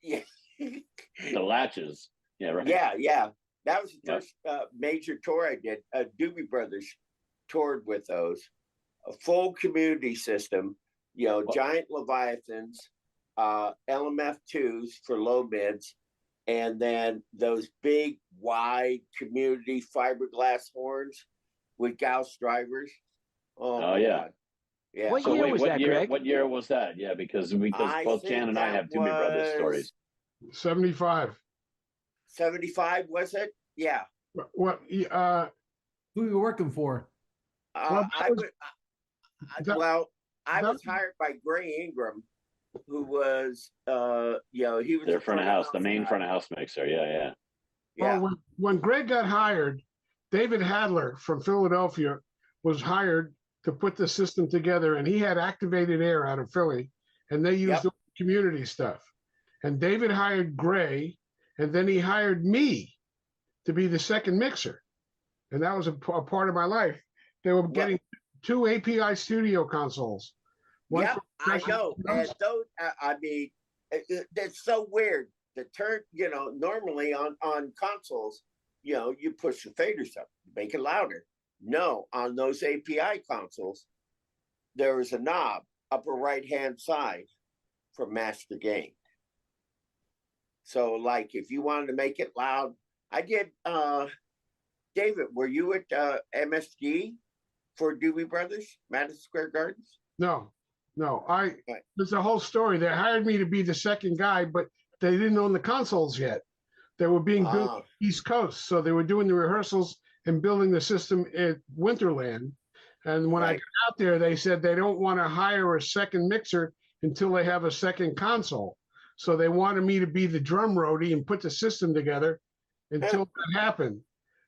S9: the latches. Yeah, right.
S1: Yeah. That was the first major tour I did. Doobie Brothers toured with those. A full community system. Giant Leviathans, LMF2s for low mids, and then those big, wide community fiberglass horns with Gauss drivers. Oh yeah.
S3: God. Yeah. What year was that, Greg?
S9: What year was that? Yeah, because both Jan and I have Doobie Brothers stories.
S2: 75.
S1: 75, was it? Yeah.
S2: What? Who are you working for?
S1: I was hired by Gray Ingram, who was, he was
S9: their front of house, the main front of house mixer. Yeah.
S2: Well, when Greg got hired, David Hadler from Philadelphia was hired to put the system together, and he had Activated Air out of Philly, and they used the community stuff. And David hired Gray, and then he hired me to be the second mixer, and that was a part of my life. They were getting 2 API studio consoles.
S1: I know. And those, that's so weird. The turn, normally on consoles, you push the faders up, make it louder. No, on those API consoles, there was a knob upper right-hand side for master gain. So, like, if you wanted to make it loud, I did. David, were you at MSG for Doobie Brothers, Madison Square Gardens?
S2: No. There's a whole story. They hired me to be the second guy, but they didn't own the consoles yet. They were being built on the East Coast, so they were doing the rehearsals and building the system at Winterland. And when I got out there, they said they don't want to hire a second mixer until they have a second console. So they wanted me to be the drum roadie and put the system together until that happened.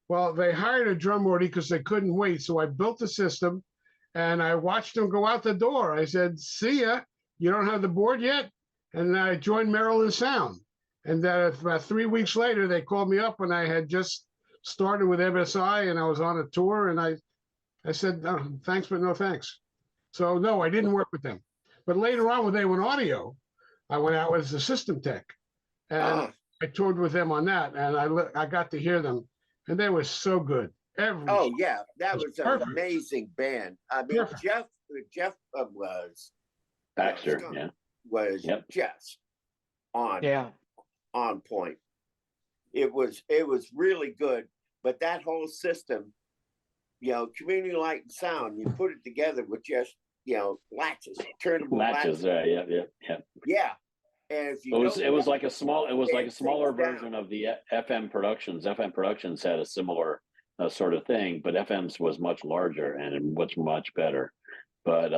S2: Well, they hired a drum roadie because they couldn't wait. So I built the system and I watched them go out the door. I said, "See ya. You don't have the board yet?" And I joined Maryland Sound. And then about 3 weeks later, they called me up when I had just started with MSI and I was on a tour. And I said, "Thanks, but no thanks." So no, I didn't work with them. But later on, when they went audio, I went out as a system tech, and I toured with them on that, and I got to hear them, and they were so good. That was an amazing band. I mean, perfect. Jeff was
S9: Baxter,
S1: was just on point. It was really good, but that whole system, community light and sound, you put it together with just latches, turnable latches. Yeah. And if
S9: it was like a smaller version of the FM Productions. FM Productions had a similar sort of thing, but FM's was much larger and much better. But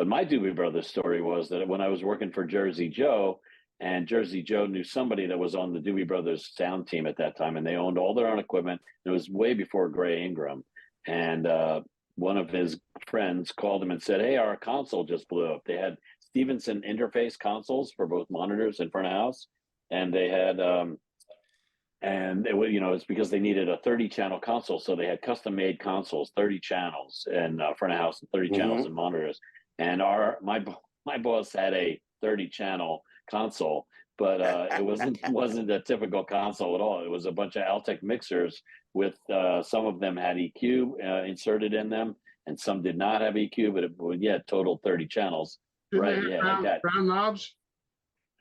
S9: my Doobie Brothers story was that when I was working for Jersey Joe, and Jersey Joe knew somebody that was on the Doobie Brothers sound team at that time, and they owned all their own equipment. It was way before Gray Ingram, and one of his friends called him and said, "Hey, our console just blew up." They had Stevenson interface consoles for both monitors and front of house, and they had and it was, it's because they needed a 30-channel console, so they had custom-made consoles, 30 channels in front of house and 30 channels in monitors. And my boss had a 30-channel console, but it wasn't a typical console at all. It was a bunch of Altec mixers with some of them had EQ inserted in them, and some did not have EQ, but it total 30 channels. Right? Yeah,
S2: round,
S9: like that.
S2: Round knobs.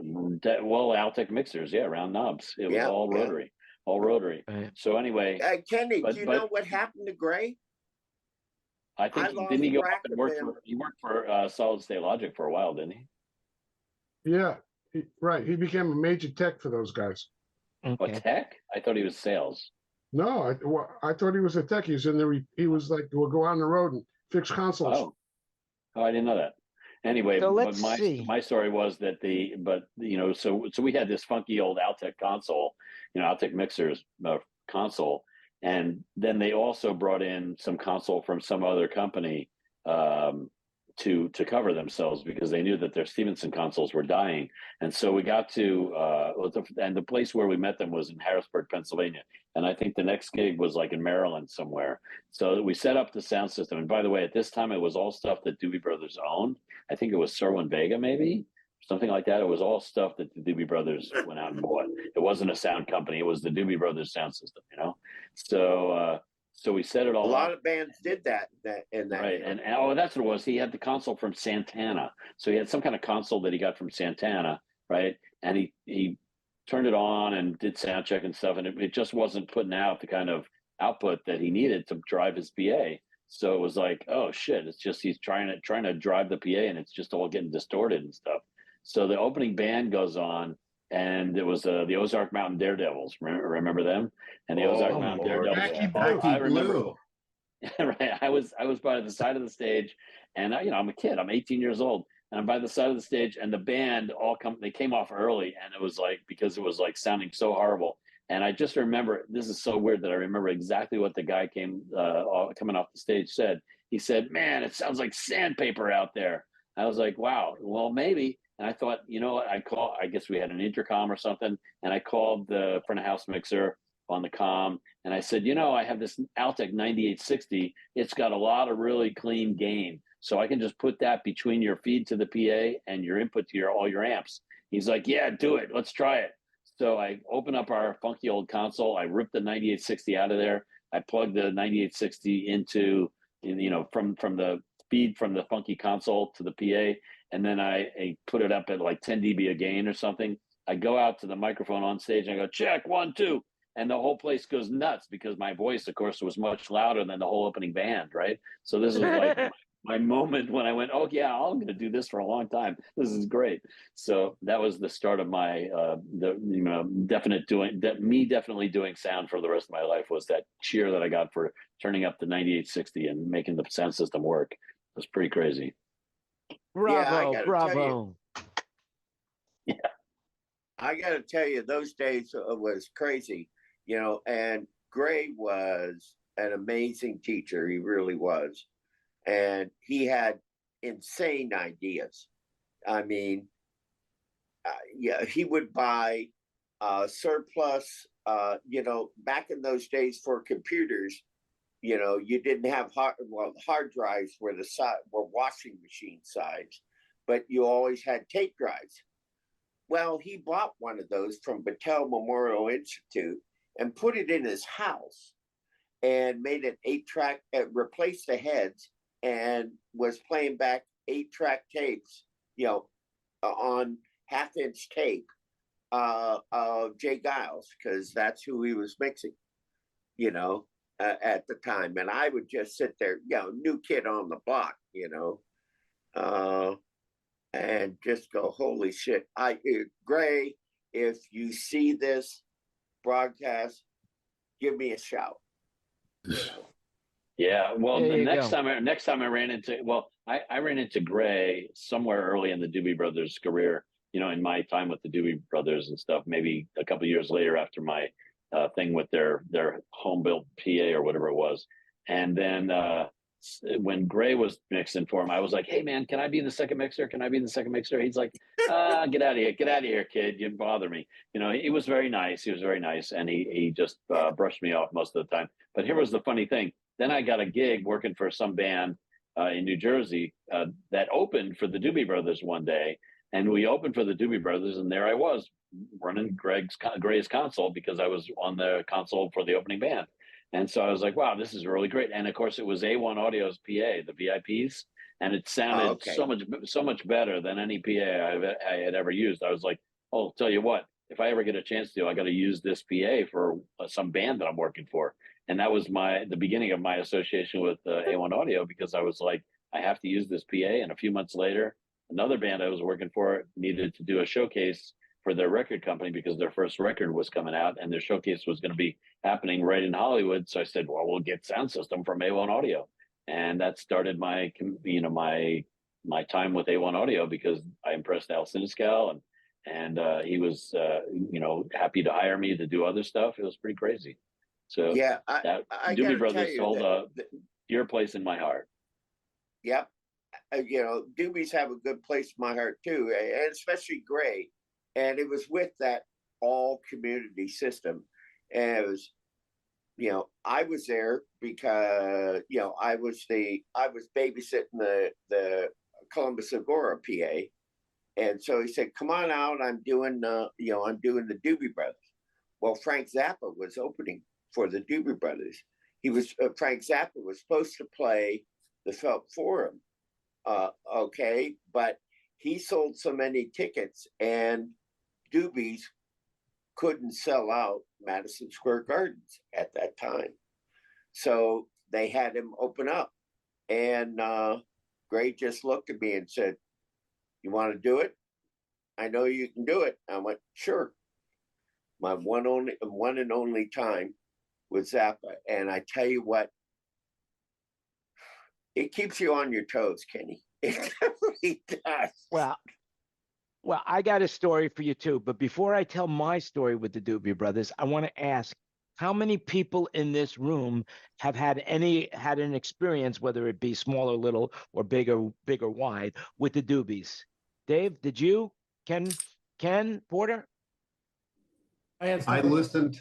S9: Well, Altec mixers, round knobs. It was all rotary, all rotary.
S3: Right.
S9: So anyway,
S1: Kenny, do you know what happened to Gray?
S9: I think didn't he go up and work for Solid State Logic for a while, didn't he?
S2: Yeah, right. He became a major tech for those guys.
S3: Okay.
S9: What, tech? I thought he was sales.
S2: No, I thought he was a tech. He was in the. He was like, we'll go on the road and fix consoles.
S9: Oh, I didn't know that. Anyway,
S3: So
S9: but
S3: let's see.
S9: my story was that so we had this funky old Altec console, Altec mixers console, and then they also brought in some console from some other company to cover themselves because they knew that their Stevenson consoles were dying. And so we got to and the place where we met them was in Harrisburg, Pennsylvania. And I think the next gig was like in Maryland somewhere. So we set up the sound system. And by the way, at this time, it was all stuff that Doobie Brothers owned. I think it was Serwin Vega, maybe something like that. It was all stuff that the Doobie Brothers went out and bought. It wasn't a sound company. It was the Doobie Brothers sound system, So we set it all.
S1: A lot of bands did that in that.
S9: Right, and that's what it was. He had the console from Santana, so he had some kind of console that he got from Santana, right? And he turned it on and did sound check and stuff, and it just wasn't putting out the kind of output that he needed to drive his PA. So it was like, oh shit, it's just he's trying to drive the PA, and it's just all getting distorted and stuff. So the opening band goes on. And it was the Ozark Mountain Daredevils. Remember them? And the Ozark Mountain Daredevils.
S6: I remember.
S9: Right. I was by the side of the stage, and I'm a kid. I'm 18 years old, and I'm by the side of the stage, and the band they came off early, and it was like because it was like sounding so horrible. And I just remember, this is so weird that I remember exactly what the guy coming off the stage said. He said, "Man, it sounds like sandpaper out there." I was like, "Wow, well maybe." And I thought, I guess we had an intercom or something. And I called the front of house mixer on the comm. And I said, I have this Altec 9860. It's got a lot of really clean gain. So I can just put that between your feed to the PA and your input to all your amps. He's like, yeah, do it. Let's try it. So I open up our funky old console. I ripped the 9860 out of there. I plugged the 9860 into, from the feed from the funky console to the PA. And then I put it up at like 10 dB a gain or something. I go out to the microphone on stage and I go, check, 1, 2. And the whole place goes nuts because my voice, of course, was much louder than the whole opening band, right? So this was like my moment when I went, oh, yeah, I'm going to do this for a long time. This is great. So that was the start of my, definitely doing sound for the rest of my life was that cheer that I got for turning up the 9860 and making the sound system work. It was pretty crazy.
S3: Bravo.
S9: Yeah.
S1: I got to tell you, those days was crazy, and Gray was an amazing teacher. He really was. And he had insane ideas. I mean, he would buy surplus, back in those days for computers, you didn't have hard drives were washing machine size, but you always had tape drives. Well, he bought one of those from Battelle Memorial Institute and put it in his house and made an 8-track, replaced the heads and was playing back 8-track tapes, on half-inch tape of Jay Giles, because that's who he was mixing, at the time. And I would just sit there, new kid on the block, and just go, holy shit. Gray, if you see this broadcast, give me a shout.
S9: Yeah, well, the next time I ran into, I ran into Gray somewhere early in the Doobie Brothers career, in my time with the Doobie Brothers and stuff, maybe a couple of years later after my thing with their home built PA or whatever it was. And then when Gray was mixing for him, I was like, "Hey man, can I be the second mixer? Can I be the second mixer?" He's like, "Get out of here, kid! You bother me." You know, he was very nice. He was very nice, and he just brushed me off most of the time. But here was the funny thing. Then I got a gig working for some band in New Jersey that opened for the Doobie Brothers one day, and we opened for the Doobie Brothers, and there I was running Gray's console because I was on the console for the opening band. And so I was like, wow, this is really great. And of course, it was A1 Audio's PA, the VIPs, and it sounded so much better than any PA I had ever used. I was like, oh, tell you what, if I ever get a chance to, I got to use this PA for some band that I'm working for. And that was the beginning of my association with A1 Audio, because I was like, I have to use this PA. And a few months later, another band I was working for needed to do a showcase for their record company because their first record was coming out and their showcase was going to be happening right in Hollywood. So I said, well, we'll get sound system from A1 Audio. And that started my time with A1 Audio, because I impressed Al Siniscal, and he was, happy to hire me to do other stuff. It was pretty crazy. So
S1: yeah,
S9: Doobie Brothers hold a dear place in my heart.
S1: Yep. Doobies have a good place in my heart too, and especially Gray. And it was with that all community system. And it was, I was there because, I was babysitting the Columbus Agora PA. And so he said, come on out. I'm doing the Doobie Brothers. Well, Frank Zappa was opening for the Doobie Brothers. Frank Zappa was supposed to play the Felt Forum. Okay. But he sold so many tickets, and Doobies couldn't sell out Madison Square Gardens at that time. So they had him open up. And Gray just looked at me and said, you want to do it? I know you can do it. I went, sure. My one and only time with Zappa. And I tell you what, it keeps you on your toes, Kenny. It really does.
S3: Well, I got a story for you too, but before I tell my story with the Doobie Brothers, I want to ask, how many people in this room have had an experience, whether it be small or little, or big or wide, with the Doobies? Dave, did you? Ken Porter?
S6: I listened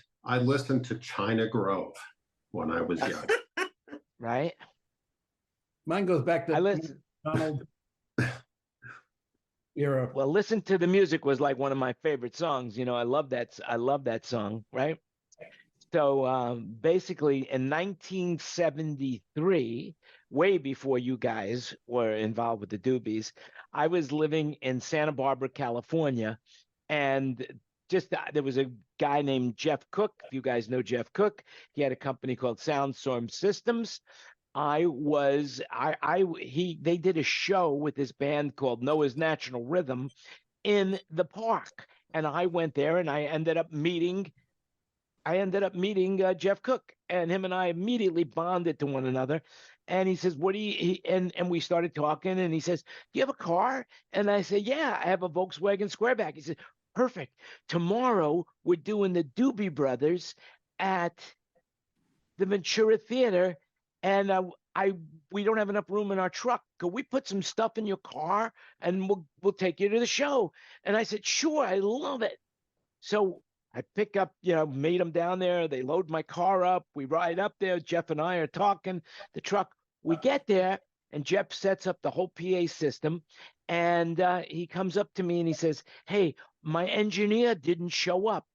S6: to China Grove when I was young.
S3: Right.
S8: Mine goes back to Donald era.
S3: Well, Listen to the Music was like one of my favorite songs. I love that song, right? So basically in 1973, way before you guys were involved with the Doobies, I was living in Santa Barbara, California, and there was a guy named Jeff Cook. If you guys know Jeff Cook, he had a company called Soundstorm Systems. They did a show with this band called Noah's Natural Rhythm in the park. And I went there, and I ended up meeting Jeff Cook, and him and I immediately bonded to one another. And he says, and we started talking, and he says, do you have a car? And I said, yeah, I have a Volkswagen Squareback. He said, perfect. Tomorrow we're doing the Doobie Brothers at the Ventura Theater, and we don't have enough room in our truck. Could we put some stuff in your car and we'll take you to the show? And I said, sure, I love it. So I pick up, meet them down there. They load my car up. We ride up there. Jeff and I are talking the truck. We get there, and Jeff sets up the whole PA system. And he comes up to me and he says, hey, my engineer didn't show up.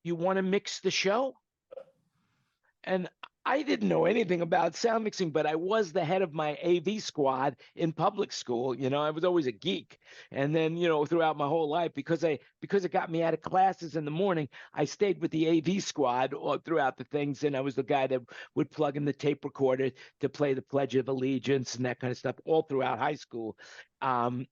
S3: You want to mix the show? And I didn't know anything about sound mixing, but I was the head of my AV squad in public school. I was always a geek. And then, throughout my whole life, because it got me out of classes in the morning, I stayed with the AV squad throughout the things. And I was the guy that would plug in the tape recorder to play the Pledge of Allegiance and that kind of stuff all throughout high school.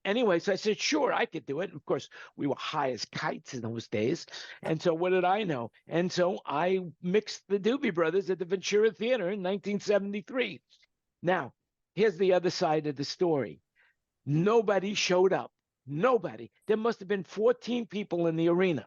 S3: Anyway, so I said, sure, I could do it. And of course, we were high as kites in those days. And so what did I know? And so I mixed the Doobie Brothers at the Ventura Theater in 1973. Now, here's the other side of the story. Nobody showed up. Nobody. There must have been 14 people in the arena.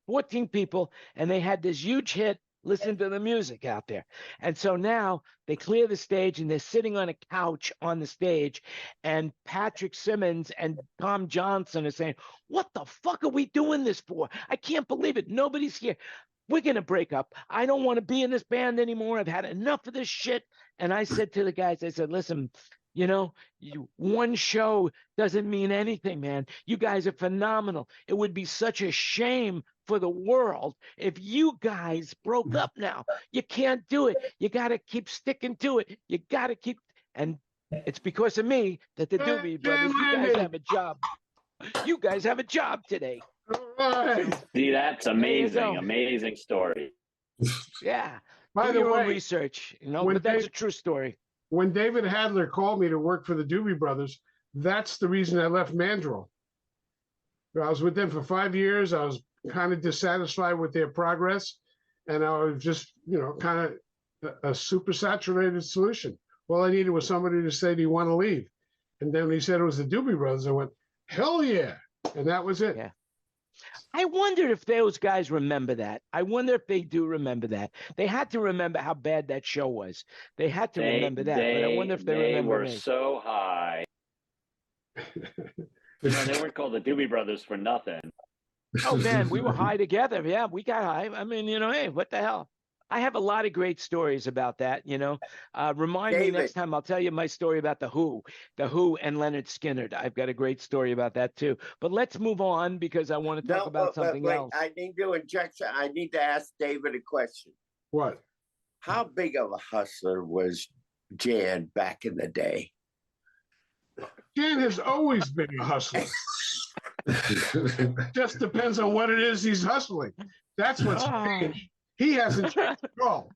S3: 14 people, and they had this huge hit Listen to the music out there. And so now they clear the stage and they're sitting on a couch on the stage, and Patrick Simmons and Tom Johnson are saying, what the fuck are we doing this for? I can't believe it. Nobody's here. We're going to break up. I don't want to be in this band anymore. I've had enough of this shit. And I said to the guys, I said, listen, you know, one show doesn't mean anything, man. You guys are phenomenal. It would be such a shame for the world if you guys broke up now. You can't do it. You got to keep sticking to it. You got to keep, and it's because of me that the Doobie Brothers, you guys have a job. You guys have a job today.
S9: See, that's amazing. Amazing story.
S3: Yeah.
S2: By the way,
S3: research, you know, but that's a true story.
S2: When David Hadler called me to work for the Doobie Brothers, that's the reason I left Mandrill. I was with them for 5 years. I was kind of dissatisfied with their progress, and I was just, you know, kind of a super saturated solution. All I needed was somebody to say, do you want to leave? And then when he said it was the Doobie Brothers, I went, hell yeah. And that was it.
S3: Yeah. I wonder if those guys remember that. I wonder if they do remember that. They had to remember how bad that show was. They had to remember that, but I wonder if they remember me.
S9: They were so high. No, they weren't called the Doobie Brothers for nothing.
S3: Oh, man, we were high together. Yeah, we got high. I mean, you know, hey, what the hell? I have a lot of great stories about that, you know. Remind me next time. I'll tell you my story about the Who and Leonard Skinner. I've got a great story about that too. But let's move on because I want to talk about something else.
S1: I need to inject. I need to ask David a question.
S2: What?
S1: How big of a hustler was Jan back in the day?
S2: Jan has always been a hustler. Just depends on what it is he's hustling. That's what's changed. He hasn't changed at all.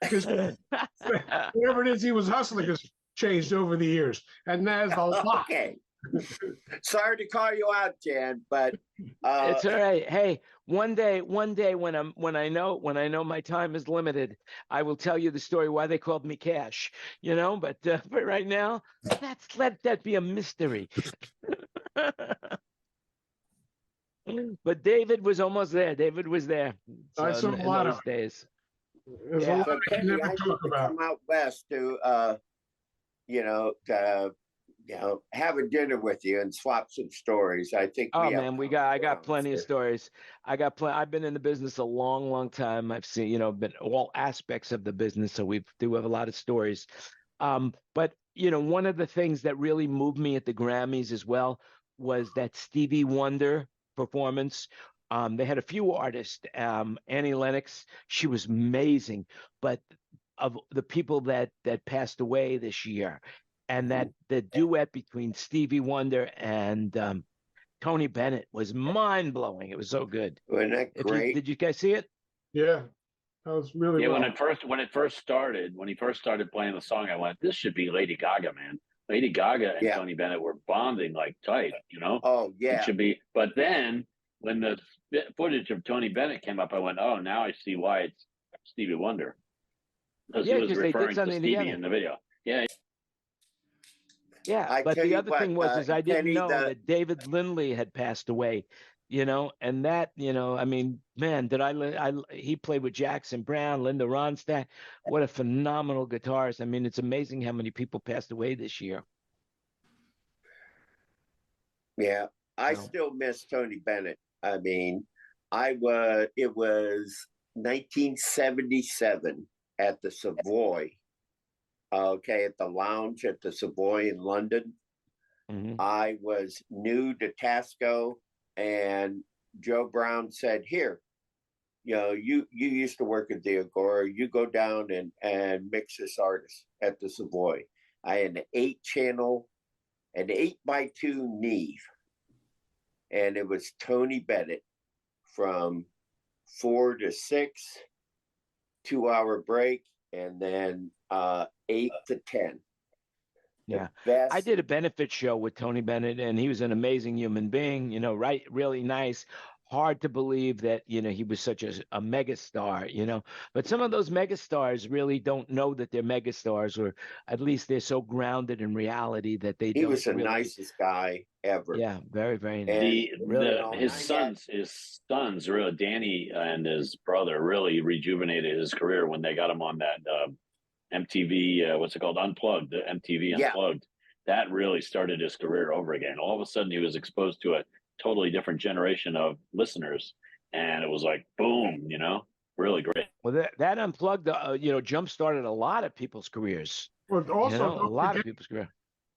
S2: Because whatever it is he was hustling has changed over the years. And there's a lot.
S1: Okay. Sorry to call you out, Jan, but
S3: it's all right. Hey, one day when I know my time is limited, I will tell you the story why they called me Cash. You know, but right now, let that be a mystery. But David was almost there. David was there. So
S2: I saw a lot of
S3: days.
S2: There's a lot I never talk about.
S1: Come out west to have a dinner with you and swap some stories. I think.
S3: Oh man, I got plenty of stories. I've been in the business a long, long time. I've seen, you know, been all aspects of the business, so we do have a lot of stories. But you know, one of the things that really moved me at the Grammys as well was that Stevie Wonder performance. They had a few artists. Annie Lennox, she was amazing. But of the people that passed away this year, and that the duet between Stevie Wonder and Tony Bennett was mind blowing. It was so good.
S1: Wasn't that great?
S3: Did you guys see it?
S2: Yeah, that was really.
S9: Yeah,
S2: well.
S9: when he first started playing the song, I went, "This should be Lady Gaga, man." Lady Gaga and Tony Bennett were bonding like tight, you know?
S1: Oh, yeah.
S9: It should be. But then when the footage of Tony Bennett came up, I went, oh, now I see why it's Stevie Wonder. Because he was referring to Stevie in the video. Yeah.
S3: Yeah, but the other thing was I didn't know that David Lindley had passed away, you know, and that, you know, I mean, man, he played with Jackson Browne, Linda Ronstadt. What a phenomenal guitarist. I mean, it's amazing how many people passed away this year.
S1: Yeah, I still miss Tony Bennett. I mean, it was 1977 at the Savoy, at the lounge at the Savoy in London. Mm-hmm. I was new to Tasco, and Joe Brown said, here, you know, you used to work at the Agora, you go down and mix this artist at the Savoy. I had an 8-channel, an 8x2 Neve, and it was Tony Bennett from 4 to 6, 2-hour break, and then 8 to 10.
S3: Yeah, I did a benefit show with Tony Bennett, and he was an amazing human being, you know, really nice. hard to believe that, he was such a megastar, but some of those megastars really don't know that they're megastars, or at least they're so grounded in reality that they
S1: he
S3: don't
S1: was the
S3: really...
S1: nicest guy ever.
S3: Yeah, very, very nice.
S9: His sons, really, Danny and his brother, really rejuvenated his career when they got him on that MTV, what's it called, Unplugged, the MTV Unplugged. That really started his career over again. All of a sudden, he was exposed to a totally different generation of listeners, and it was like boom, really great.
S3: Well, that Unplugged, jump started a lot of people's careers.
S2: But also,
S3: a lot of people's careers.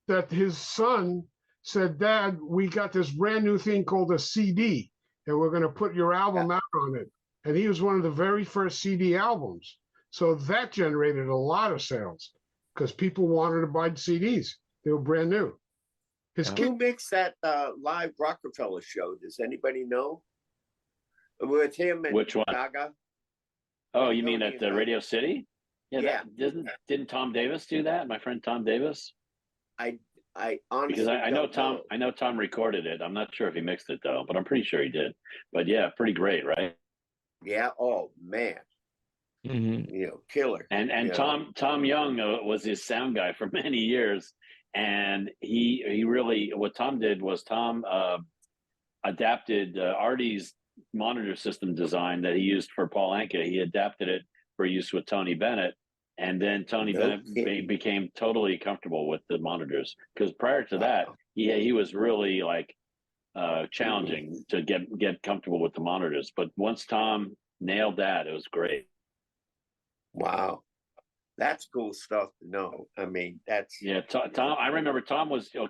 S2: That his son said, "Dad, we got this brand new thing called a CD, and we're going to put your album out on it." And he was one of the very first CD albums, so that generated a lot of sales because people wanted to buy CDs. They were brand new.
S1: Who makes that live Rockefeller show? Does anybody know? With him and
S9: which one?
S1: Gaga?
S9: Oh, you mean at Radio City? Yeah. Didn't Tom Davis do that? My friend Tom Davis.
S1: I honestly,
S9: because I know Tom. I know Tom recorded it. I'm not sure if he mixed it though, but I'm pretty sure he did. But yeah, pretty great, right?
S1: Yeah. Oh man.
S3: Mm-hmm.
S1: Killer.
S9: And Tom Young was his sound guy for many years. And he really, what Tom did was Tom adapted Artie's monitor system design that he used for Paul Anka. He adapted it for use with Tony Bennett, and then Tony Bennett became totally comfortable with the monitors, because prior to that, he was really like challenging to get comfortable with the monitors. But once Tom nailed that, it was great.
S1: Wow. That's cool stuff to know. I mean, that's
S9: Tom. I remember Tom was two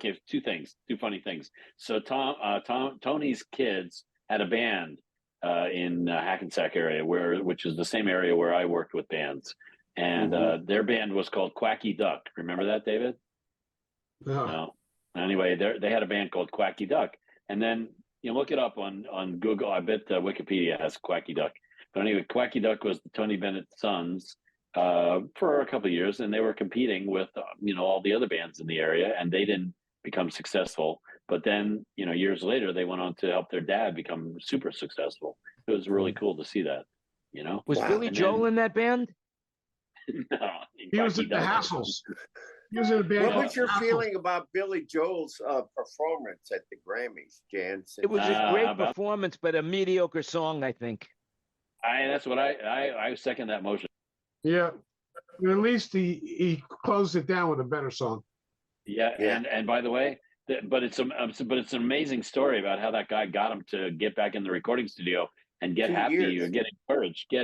S9: funny things. So Tony's kids had a band in Hackensack area, which is the same area where I worked with bands, and their band was called Quacky Duck. Remember that, David? No. Anyway, they had a band called Quacky Duck, and then you look it up on Google. I bet Wikipedia has Quacky Duck. But anyway, Quacky Duck was Tony Bennett's sons. For a couple of years, and they were competing with all the other bands in the area, and they didn't become successful. But then years later, they went on to help their dad become super successful. It was really cool to see that.
S3: Was Billy Joel in that band?
S9: No,
S2: he was in the Hassles. He was in a band.
S1: What was your feeling about Billy Joel's performance at the Grammys, Jan?
S3: It was a great performance, but a mediocre song, I think.
S9: That's what I second that motion.
S2: Yeah, at least he closed it down with a better song.
S9: Yeah. And by the way, it's an amazing story about how that guy got him to get back in the recording studio and get happy or get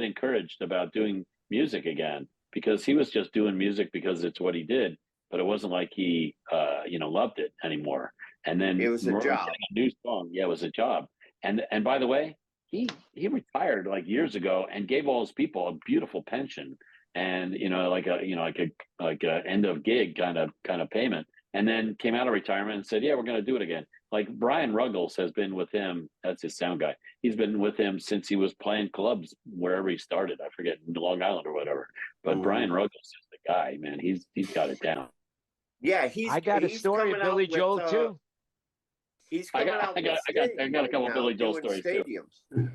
S9: encouraged about doing music again, because he was just doing music because it's what he did, but it wasn't like he loved it anymore. And then
S1: it was a job.
S9: A new song, it was a job. And by the way, he retired like years ago and gave all his people a beautiful pension, and like a end of gig kind of payment, and then came out of retirement and said, yeah, we're going to do it again. Like Brian Ruggles has been with him. That's his sound guy. He's been with him since he was playing clubs wherever he started. I forget, Long Island or whatever. But Brian Ruggles is the guy, man. He's got it down.
S1: Yeah,
S3: I got a story of Billy Joel too.
S1: He's coming out.
S9: I got a couple of Billy Joel stories
S1: stadiums.
S9: Too.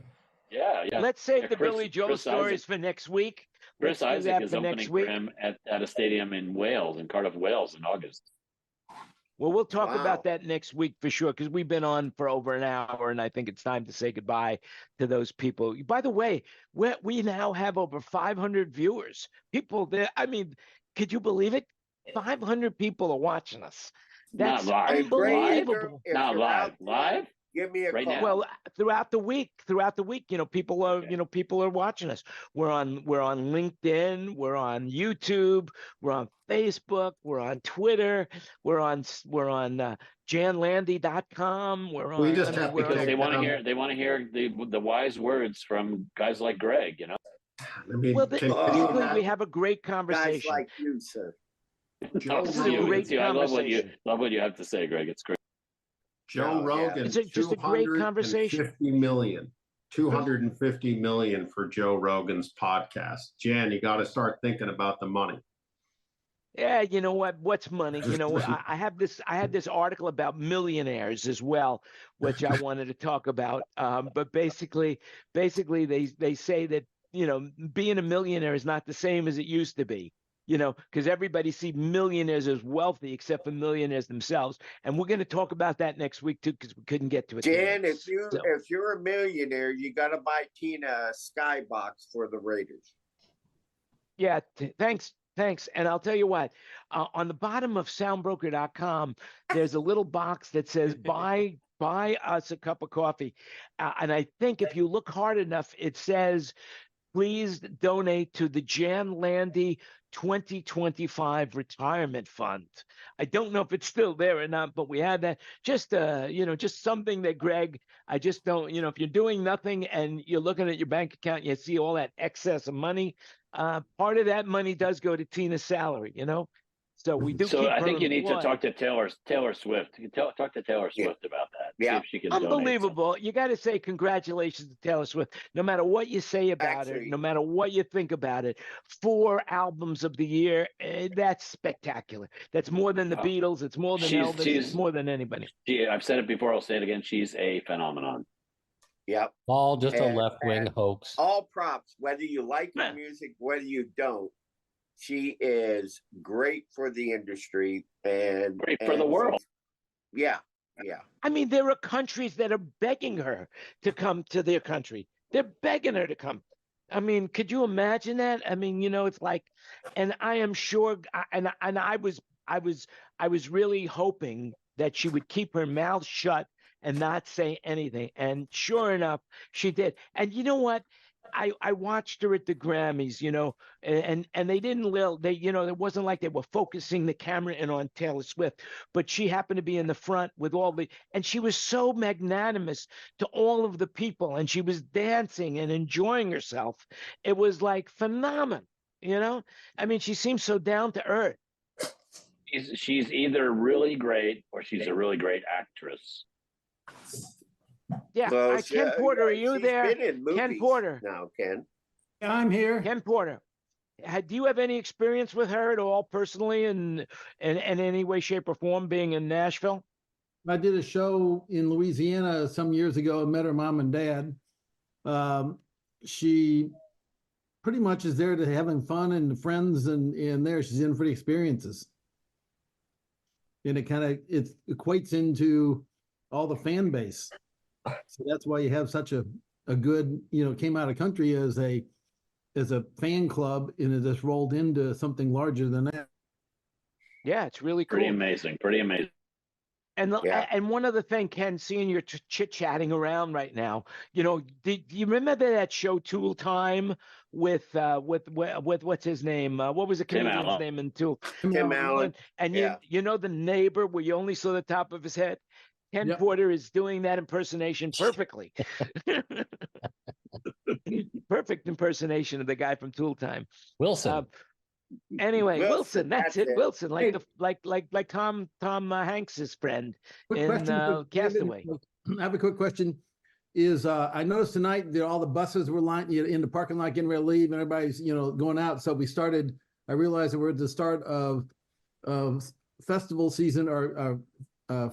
S9: Yeah.
S3: Let's save the Billy Joel stories for next week.
S9: Chris Isaac is opening for him at a stadium in Wales, in Cardiff, Wales, in August.
S3: Well, we'll talk about that next week for sure, because we've been on for over an hour, and I think it's time to say goodbye to those people. By the way, we now have over 500 viewers. People there, I mean, could you believe it? 500 people are watching us. That's unbelievable.
S9: Not live. Live?
S1: Give me a
S9: right
S1: call.
S9: now.
S3: Well, throughout the week, people are watching us. We're on LinkedIn, we're on YouTube, we're on Facebook, we're on Twitter, we're on janlandy.com.
S9: Because they want to hear the wise words from guys like Greg,
S3: Well, we have a great conversation.
S1: Guys like you, sir.
S3: This is a great conversation.
S9: I love what you have to say, Greg. It's great.
S6: Joe Rogan,
S3: it's just a great conversation.
S6: 250 million for Joe Rogan's podcast. Jan, you got to start thinking about the money.
S3: Yeah, you know what? What's money? You know, I have this. I had this article about millionaires as well, which I wanted to talk about. But basically, they say that being a millionaire is not the same as it used to be. Because everybody see millionaires as wealthy, except for millionaires themselves. And we're going to talk about that next week too, because we couldn't get to it.
S1: Dan, if you're a millionaire, you got to buy Tina a skybox for the Raiders.
S3: Yeah, thanks. And I'll tell you what, on the bottom of soundbroker.com, there's a little box that says buy us a cup of coffee. And I think if you look hard enough, it says, please donate to the Jan Landy 2025 retirement fund. I don't know if it's still there or not, but we had that. Just just something that, Greg, I just don't, if you're doing nothing and you're looking at your bank account and you see all that excess of money, part of that money does go to Tina's salary, So we do.
S9: So
S3: keep
S9: I think you
S3: employed.
S9: need to talk to Taylor Swift. Talk to Taylor Swift about that.
S1: Yeah,
S9: see if she can
S3: unbelievable. You got to say congratulations to Taylor Swift. No matter what you say about it, no matter what you think about it, 4 albums of the year, that's spectacular. That's more than the Beatles. It's more than Elvis. It's more than anybody.
S9: I've said it before. I'll say it again. She's a phenomenon.
S1: Yep.
S7: All just a left-wing hoax.
S1: All props, whether you like her music, whether you don't. She is great for the industry and
S9: great for the world.
S1: Yeah.
S3: I mean, there are countries that are begging her to come to their country. They're begging her to come. I mean, could you imagine that? I mean, it's like, and I am sure, and I was really hoping that she would keep her mouth shut and not say anything. And sure enough, she did. And you know what? I watched her at the Grammys, and they didn't it wasn't like they were focusing the camera in on Taylor Swift, but she happened to be in the front with and she was so magnanimous to all of the people, and she was dancing and enjoying herself. It was like phenomenal, I mean, she seems so down to earth.
S9: She's either really great or she's a really great actress.
S3: Yeah,
S1: well,
S3: Ken Porter, are you there? Ken Porter.
S1: Now, Ken.
S8: Yeah, I'm here.
S3: Ken Porter. Do you have any experience with her at all personally in any way, shape, or form being in Nashville?
S8: I did a show in Louisiana some years ago and met her mom and dad. She pretty much is there to having fun and friends and there. She's in for the experiences. And it equates into all the fan base. So that's why you have such a good, came out of country as a fan club, and it just rolled into something larger than that.
S3: Yeah, it's really cool.
S9: Pretty amazing.
S3: And one other thing, Ken, seeing you're chit-chatting around right now, do you remember that show Tool Time with what's his name? What was the comedian's name in Tool?
S1: Tim Allen.
S3: And the neighbor where you only saw the top of his head? Ken Porter is doing that impersonation perfectly. Perfect impersonation of the guy from Tool Time.
S7: Wilson.
S3: Anyway, Wilson, that's it. Wilson, like Tom Hanks's friend in Castaway.
S8: I have a quick question. I noticed tonight that all the buses were lined in the parking lot getting ready to leave, and everybody's going out. So I realized that we're at the start of festival season or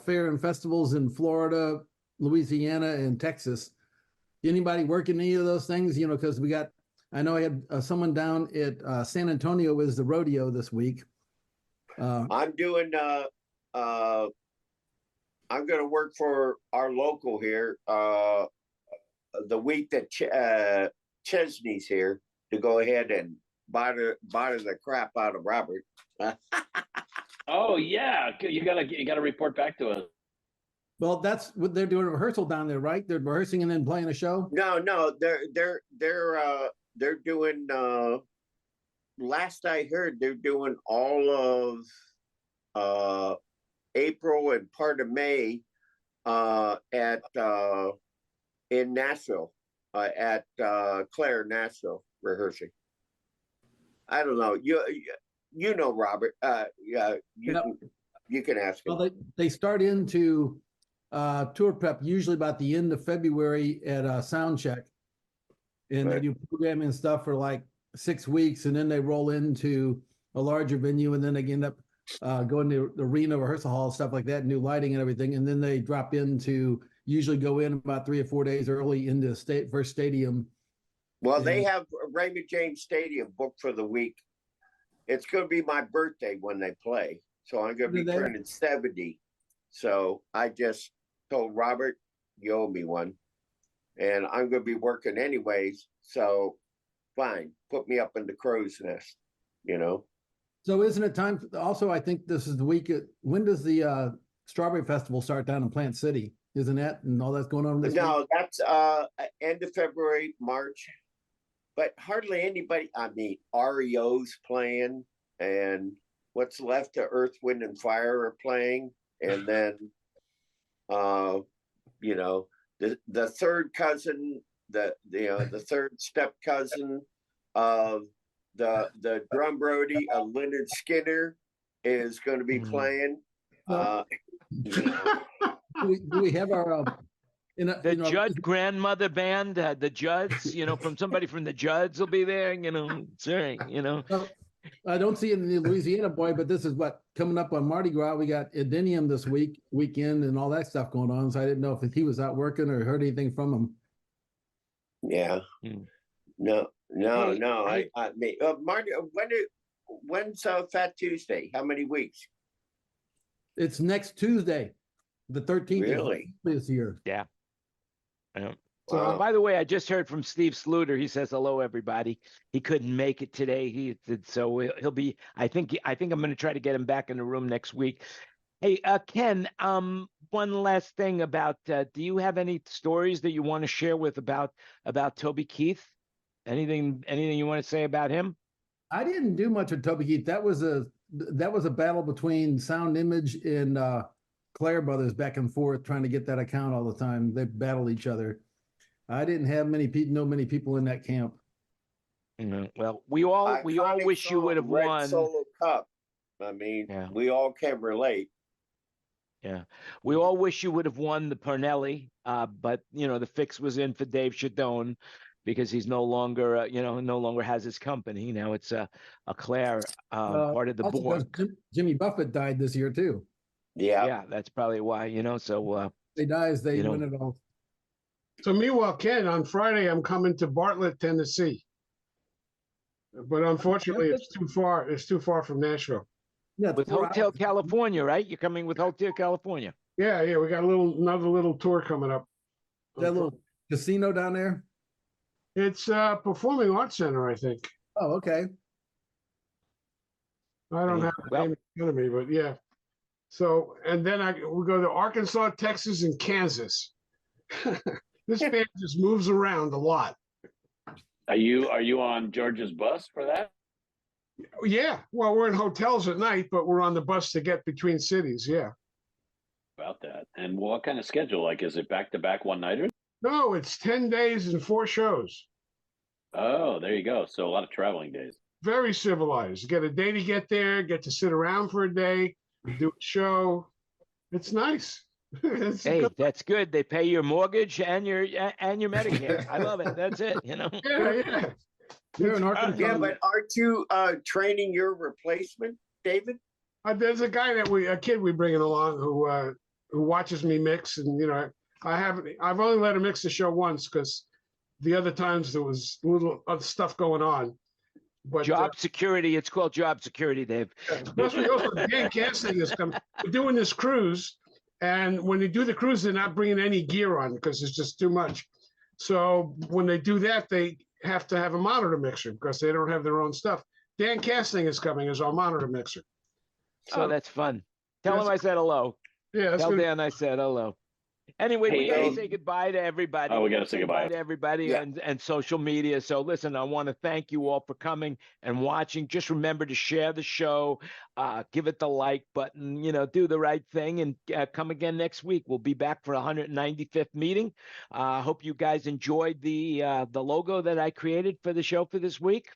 S8: fair and festivals in Florida, Louisiana, and Texas. Anybody working any of those things? Because I know I had someone down at San Antonio was the rodeo this week.
S1: I'm doing, I'm going to work for our local here the week that Chesney's here to go ahead and bother the crap out of Robert.
S9: Oh yeah, you gotta report back to us.
S8: Well, that's what they're doing, a rehearsal down there, right? They're rehearsing and then playing a show.
S1: No, they're doing. Last I heard, they're doing all of April and part of May at in Nashville at Claire, Nashville, rehearsing. I don't know. You know, Robert. You can ask him.
S8: Well, they start into tour prep usually about the end of February at sound check, and they do programming and stuff for like 6 weeks, and then they roll into a larger venue, and then they end up going to the arena, rehearsal hall, stuff like that, new lighting and everything, and then they drop in to usually go in about 3 or 4 days early into first stadium.
S1: Well, they have Raymond James Stadium booked for the week. It's going to be my birthday when they play, so I'm going to be turning 70. So I just told Robert, you owe me one, and I'm going to be working anyways. So fine, put me up in the crow's nest, you know.
S8: So isn't it time? Also, I think this is the week. When does the Strawberry Festival start down in Plant City? Isn't that and all that's going on this week?
S1: No, that's end of February, March. But hardly anybody. I mean, REO's playing, and what's left of Earth, Wind, and Fire are playing, and then, you know, the third cousin, the third step cousin of the drum brody of Leonard Skinner is going to be playing.
S8: Do we have our
S3: the Judd grandmother band, the Judds, you know, from somebody from the Judds will be there, you know, sorry, you know.
S8: Well, I don't see it in the Louisiana boy, but this is what coming up on Mardi Gras. We got Edenium this weekend and all that stuff going on. So I didn't know if he was out working or heard anything from him.
S1: Yeah. No. I mean, Marty, when's Fat Tuesday? How many weeks?
S8: It's next Tuesday, the 13th.
S1: Really?
S8: This year.
S3: Yeah. So, by the way, I just heard from Steve Sluter. He says hello, everybody. He couldn't make it today. So he'll be. I think I'm going to try to get him back in the room next week. Hey, Ken. One last thing about. Do you have any stories that you want to share about Toby Keith? Anything you want to say about him?
S8: I didn't do much with Toby Keith. That was a battle between Sound Image and Claire Brothers back and forth, trying to get that account all the time. They battled each other. I didn't have many people in that camp.
S3: Well, we all wish you would have won.
S1: Solo Cup. I mean, we all can relate.
S3: Yeah, we all wish you would have won the Parnelli, but you know the fix was in for Dave Chadone because he's no longer, no longer has his company. Now it's a Claire part of the board.
S8: Jimmy Buffett died this year too.
S1: Yeah,
S3: that's probably why. So
S8: they die as they win it all.
S2: So meanwhile, Ken, on Friday I'm coming to Bartlett, Tennessee, but unfortunately it's too far. It's too far from Nashville.
S8: Yeah,
S3: with Hotel California, right? You're coming with Hotel California.
S2: Yeah. We got another little tour coming up.
S8: That little casino down there.
S2: It's a performing arts center, I think.
S8: Oh, okay.
S2: I don't have the name in front of me, but yeah. So, and then we go to Arkansas, Texas, and Kansas. This band just moves around a lot.
S9: Are you on George's bus for that?
S2: Yeah. Well, we're in hotels at night, but we're on the bus to get between cities. Yeah.
S9: About that. And what kind of schedule? Like, is it back-to-back one-nighters?
S2: No, it's 10 days and 4 shows.
S9: Oh, there you go. So a lot of traveling days.
S2: Very civilized. You get a day to get there, get to sit around for a day, do a show. It's nice.
S3: That's good. They pay your mortgage and your Medicare. I love it. That's it.
S2: Yeah.
S1: Yeah, but aren't you training your replacement, David?
S2: There's a guy a kid we bringing along who watches me mix, and I've only let him mix the show once because the other times there was a little other stuff going on. But
S3: job security, it's called job security, Dave.
S2: Especially also Dan Casting is coming. We're doing this cruise, and when they do the cruise, they're not bringing any gear on because it's just too much. So when they do that, they have to have a monitor mixer because they don't have their own stuff. Dan Casting is coming as our monitor mixer.
S3: So that's fun. Tell him I said hello.
S2: Yeah,
S3: tell Dan I said hello. Anyway, we got to say goodbye to everybody.
S9: Oh, we got to say goodbye
S3: to everybody and social media. So listen, I want to thank you all for coming and watching. Just remember to share the show, give it the like button, do the right thing, and come again next week. We'll be back for 195th meeting. I hope you guys enjoyed the logo that I created for the show for this week.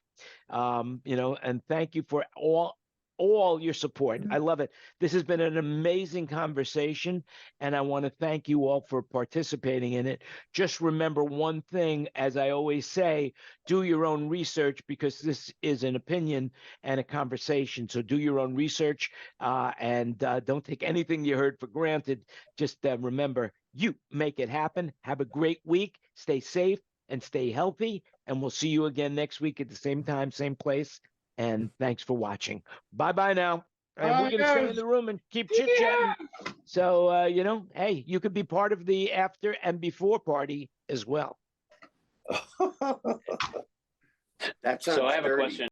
S3: And thank you for all all your support. I love it. This has been an amazing conversation, and I want to thank you all for participating in it. Just remember one thing, as I always say, do your own research, because this is an opinion and a conversation. So do your own research, and don't take anything you heard for granted. Just remember, you make it happen. Have a great week. Stay safe and stay healthy, and we'll see you again next week at the same time, same place. And thanks for watching. Bye-bye now. And we're going to stay in the room and keep chit-chatting. So, you know, hey, you could be part of the after and before party as well.
S1: That sounds
S9: So I have a
S1: dirty.
S9: question.